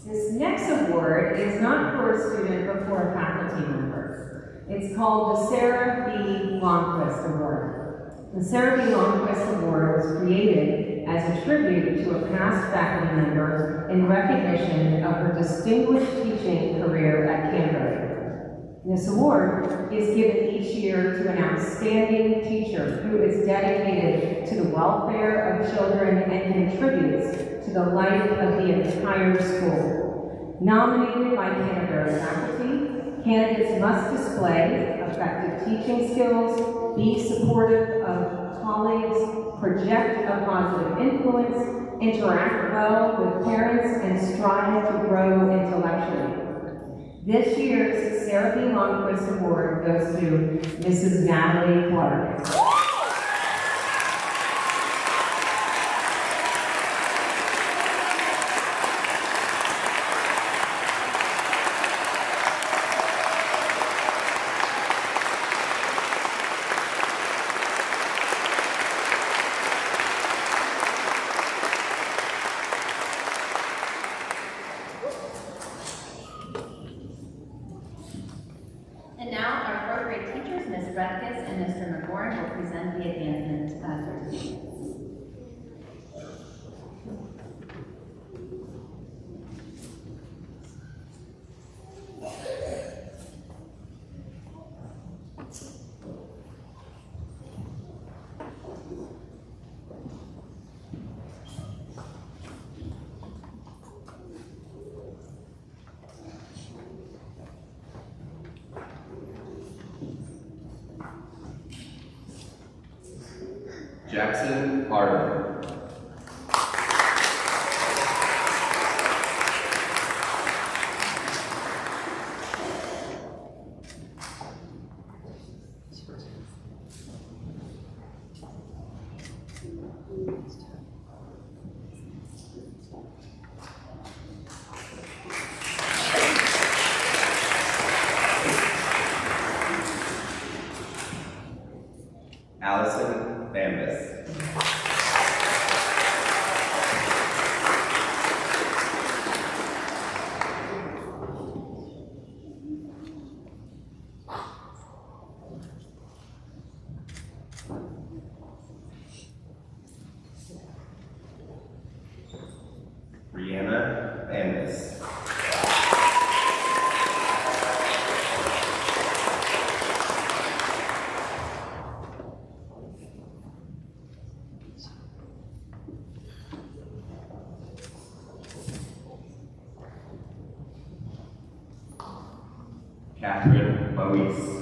This next award is not for a student but for a faculty member. It's called the Sarah B. Longquist Award. The Sarah B. Longquist Award was created as a tribute to a past faculty member in recognition of her distinguished teaching career at Canterbury. This award is given each year to an outstanding teacher who is dedicated to the welfare of children and contributes to the life of the entire school. Nominated by Canterbury faculty, candidates must display effective teaching skills, be supportive of colleagues, project a positive influence, interact well with parents, and strive to grow intellectually. This year's Sarah B. Longquist Award goes to Mrs. Natalie Clark. And now our fourth grade teachers, Ms. Redkis and Mr. McGorn, will present the advancement certificates. Jackson Harden. Allison Bambus. Catherine Boyce.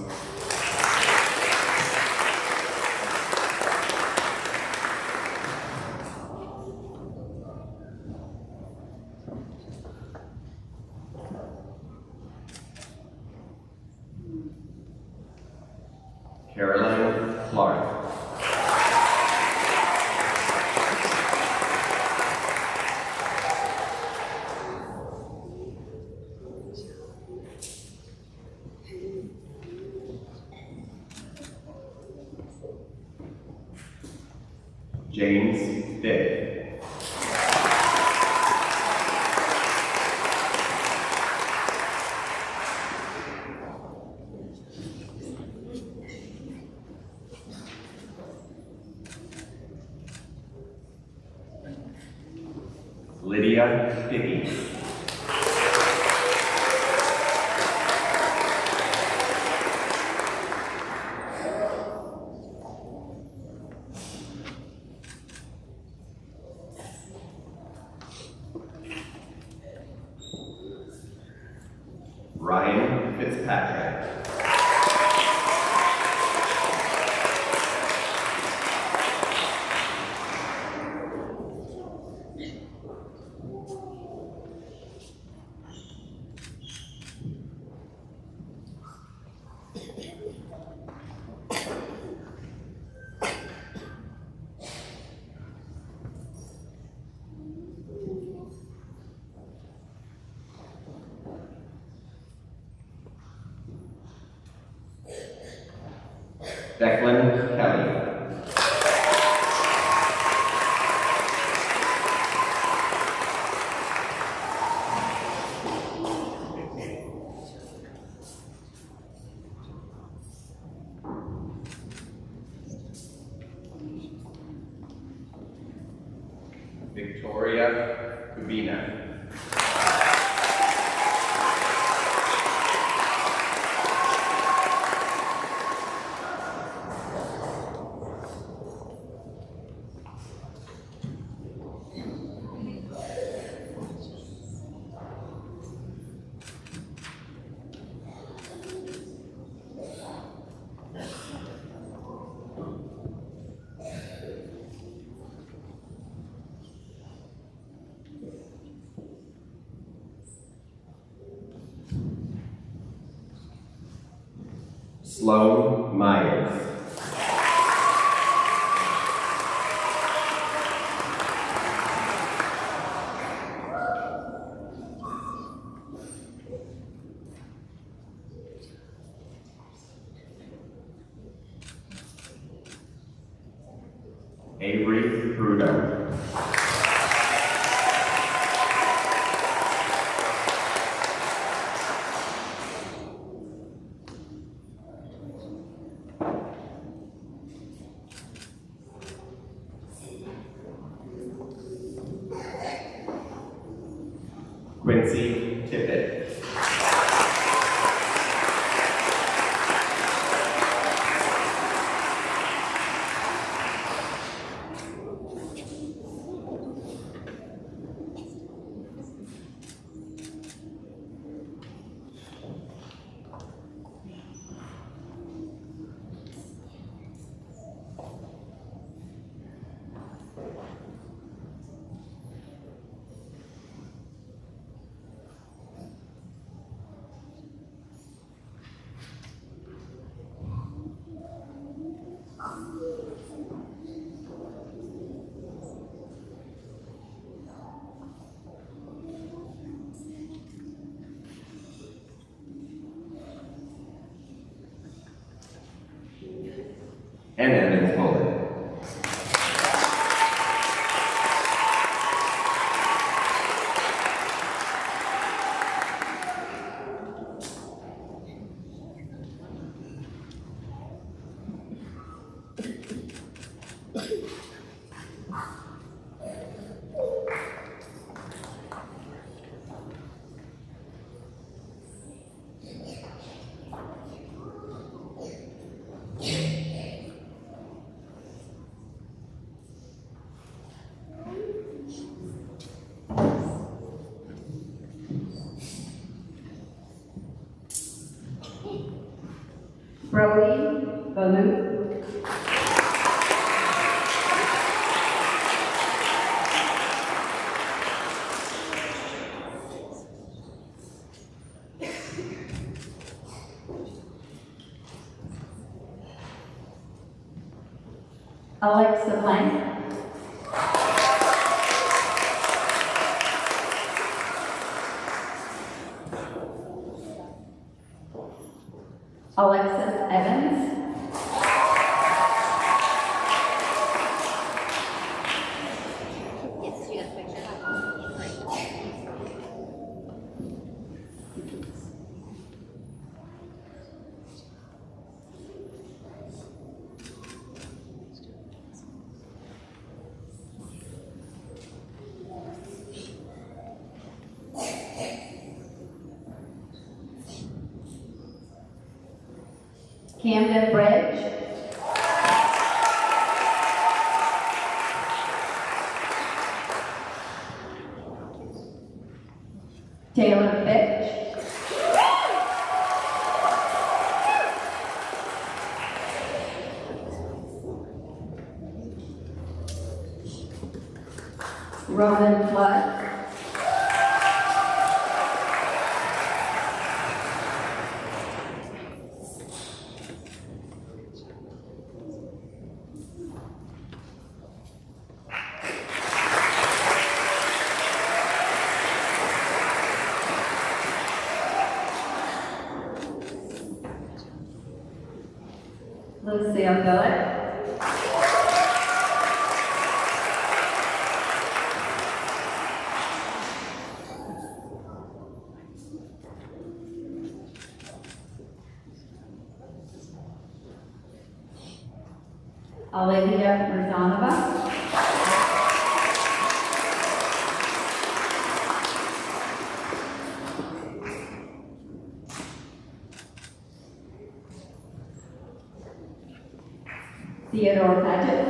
Caroline Clark. James Dick. Lydia Hickey. Ryan Fitzpatrick. Declan Kelly. Victoria Kubina. Sloan Myers. Avery Prudhomme. Quincy Tippett. Brody Balut. Alexa Blank. Alexis Evans. Camden Bridge. Taylor Fitch. Ronan Flood. Lucille Gillett. Olivia Rizanova. Theodore Paget.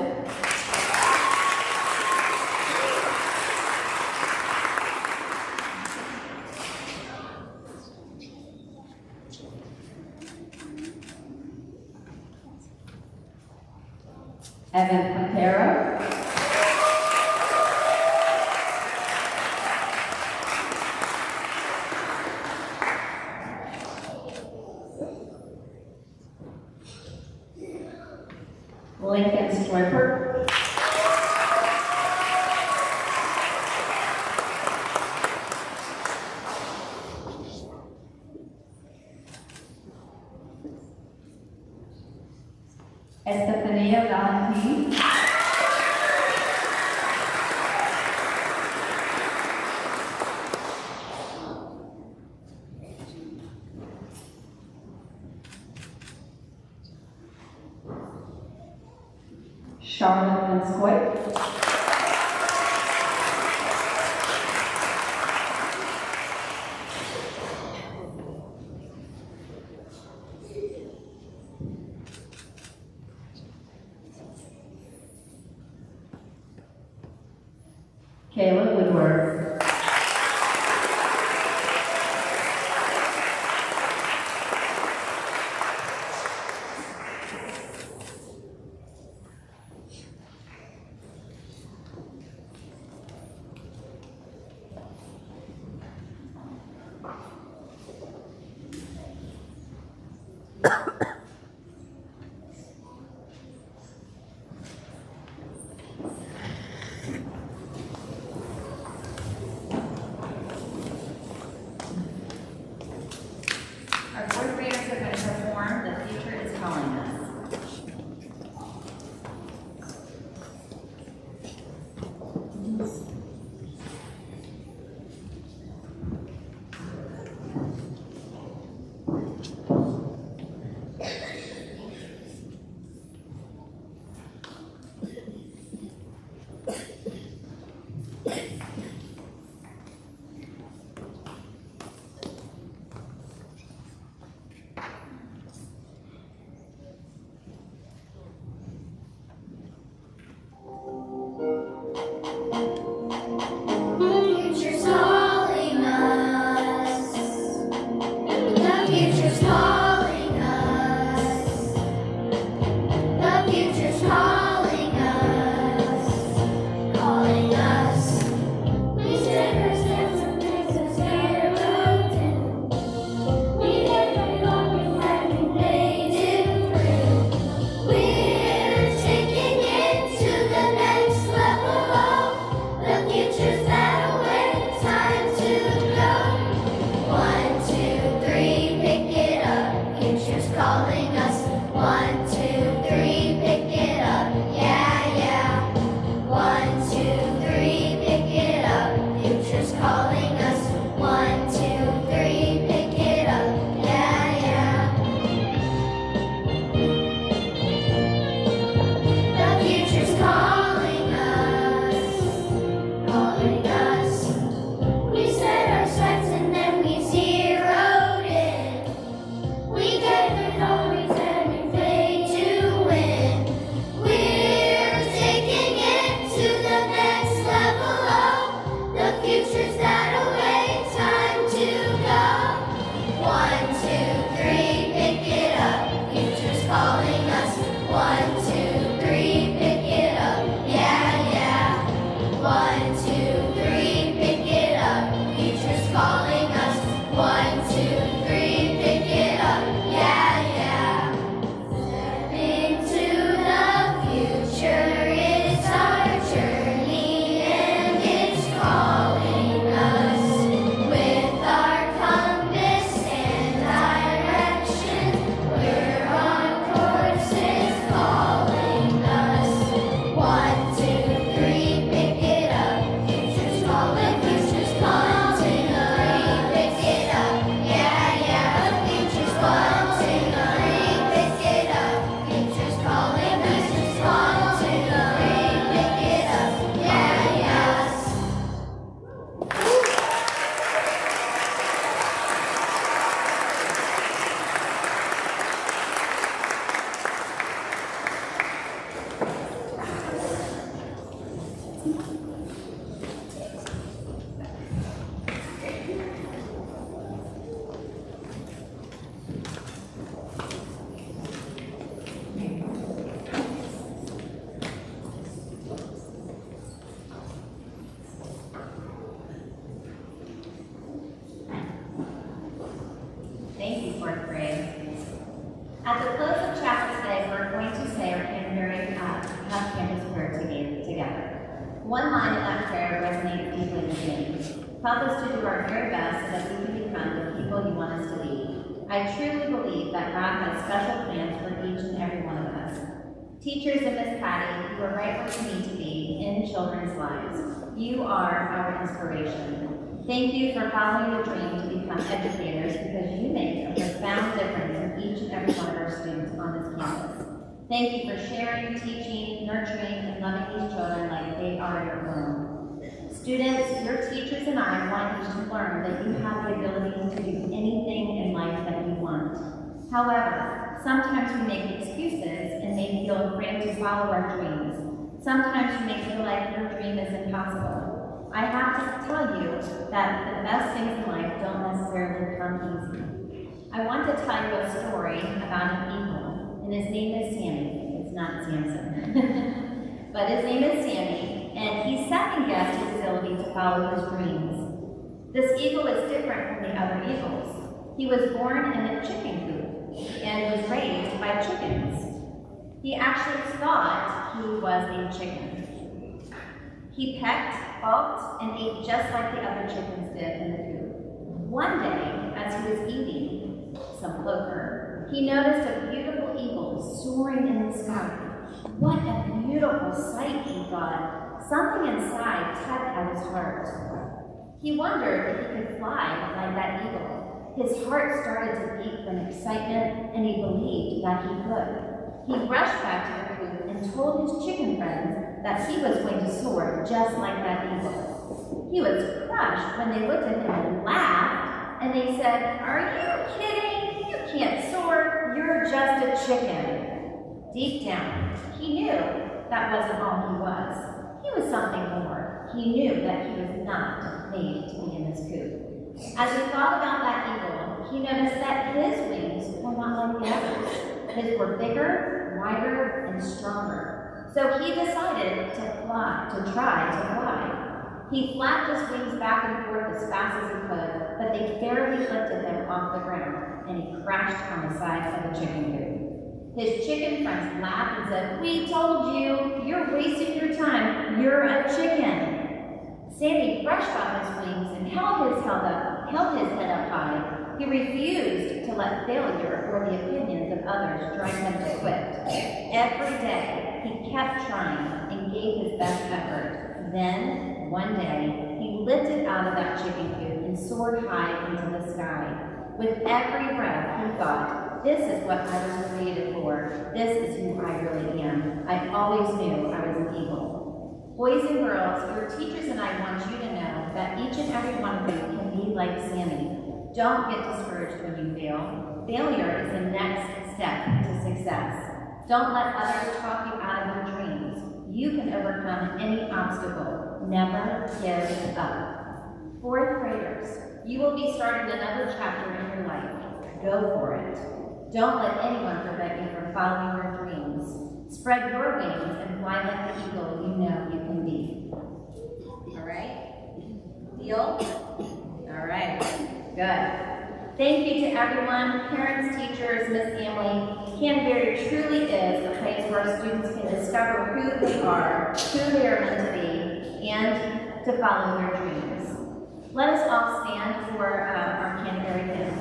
Evan Quintero. Lincoln Stryper. Estefania Valentin. Charlotte Vinscoy. Kayla Woodward. Thank you, fourth grade. At the close of chapel today, we're going to say our Canterbury Hough Campus prayer together. One line in that prayer resonates deeply with me. Help us to do our very best so that we can become the people you want us to be. I truly believe that God has special plans for each and every one of us. Teachers and Miss Patty, you are right where you need to be in children's lives. You are our inspiration. Thank you for following your dream to become educators because you make a profound difference in each and every one of our students on this campus. Thank you for sharing, teaching, nurturing, and loving these children like they are your own. Students, your teachers and I want you to learn that you have the ability to do anything in life that you want. However, sometimes we make excuses and may feel afraid to follow our dreams. Sometimes you may feel like your dream is impossible. I have to tell you that the best things in life don't necessarily come easy. I want to tell you a story about an eagle, and his name is Sammy. It's not Samson. But his name is Sammy, and he second-guessed his ability to follow his dreams. This eagle is different from the other eagles. He was born in a chicken coop and was raised by chickens. He actually thought he was a chicken. He pecked, balked, and ate just like the other chickens did in the coop. One day, as he was eating some clover, he noticed a beautiful eagle soaring in the sky. What a beautiful sight, he thought. Something inside tugged at his heart. He wondered if he could fly like that eagle. His heart started to beat from excitement, and he believed that he could. He rushed back to the coop and told his chicken friends that he was going to soar just like that eagle. He was crushed when they looked at him and laughed, and they said, "Are you kidding? You can't soar. You're just a chicken." Deep down, he knew that wasn't all he was. He was something more. He knew that he was not made to be in this coop. As he thought about that eagle, he noticed that his wings were not like the others. His were bigger, wider, and stronger. So he decided to try to fly. He flapped his wings back and forth as fast as he could, but they barely lifted him off the ground, and he crashed on the side of the chicken coop. His chicken friends laughed and said, "We told you, you're wasting your time, you're a chicken." Sammy brushed off his wings and held his head up high. He refused to let failure or the opinions of others drive him to quit. Every day, he kept trying and gave his best effort. Then, one day, he lifted out of that chicken coop and soared high into the sky. With every breath, he thought, "This is what I was created for. This is who I really am. I always knew I was an eagle." Boys and girls, your teachers and I want you to know that each and every one of you can be like Sammy. Don't get discouraged when you fail. Failure is the next step to success. Don't let others talk you out of your dreams. You can overcome any obstacle. Never give up. Fourth graders, you will be starting another chapter in your life. Go for it. Don't let anyone prevent you from following your dreams. Spread your wings and fly like the eagle you know you can be. All right? Deal? All right. Good. Thank you to everyone, parents, teachers, Miss Emily. Canterbury truly is a place where our students can discover who they are meant to be, and to follow their dreams. Let us all stand for our Canterbury hymn.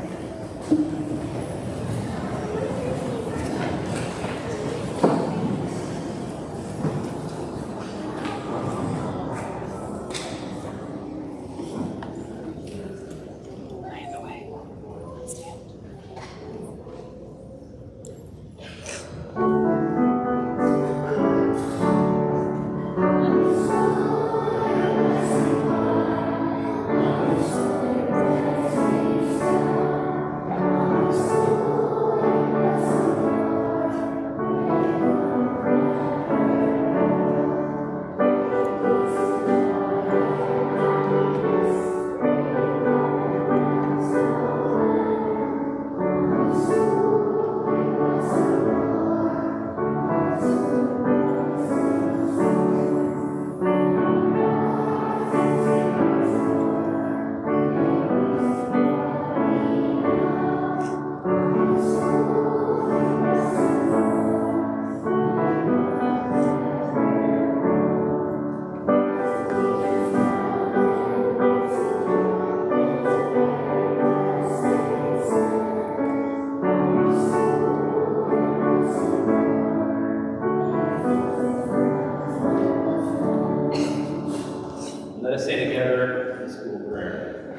Let us say together the school prayer.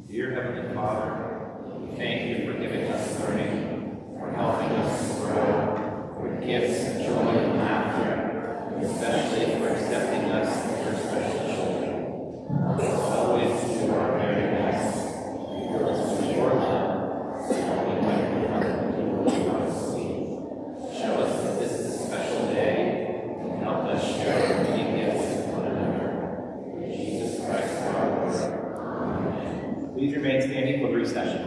Dear Heavenly Father, we thank you for giving us learning, for helping us grow, for gifts of joy and laughter, especially for accepting us as your special children. Always do our very best to fill us with your love, so we might become the people you want us to be. Show us that this is a special day, and help us share our many gifts with one another. Jesus Christ our Lord. Amen. Please remain standing for the recession.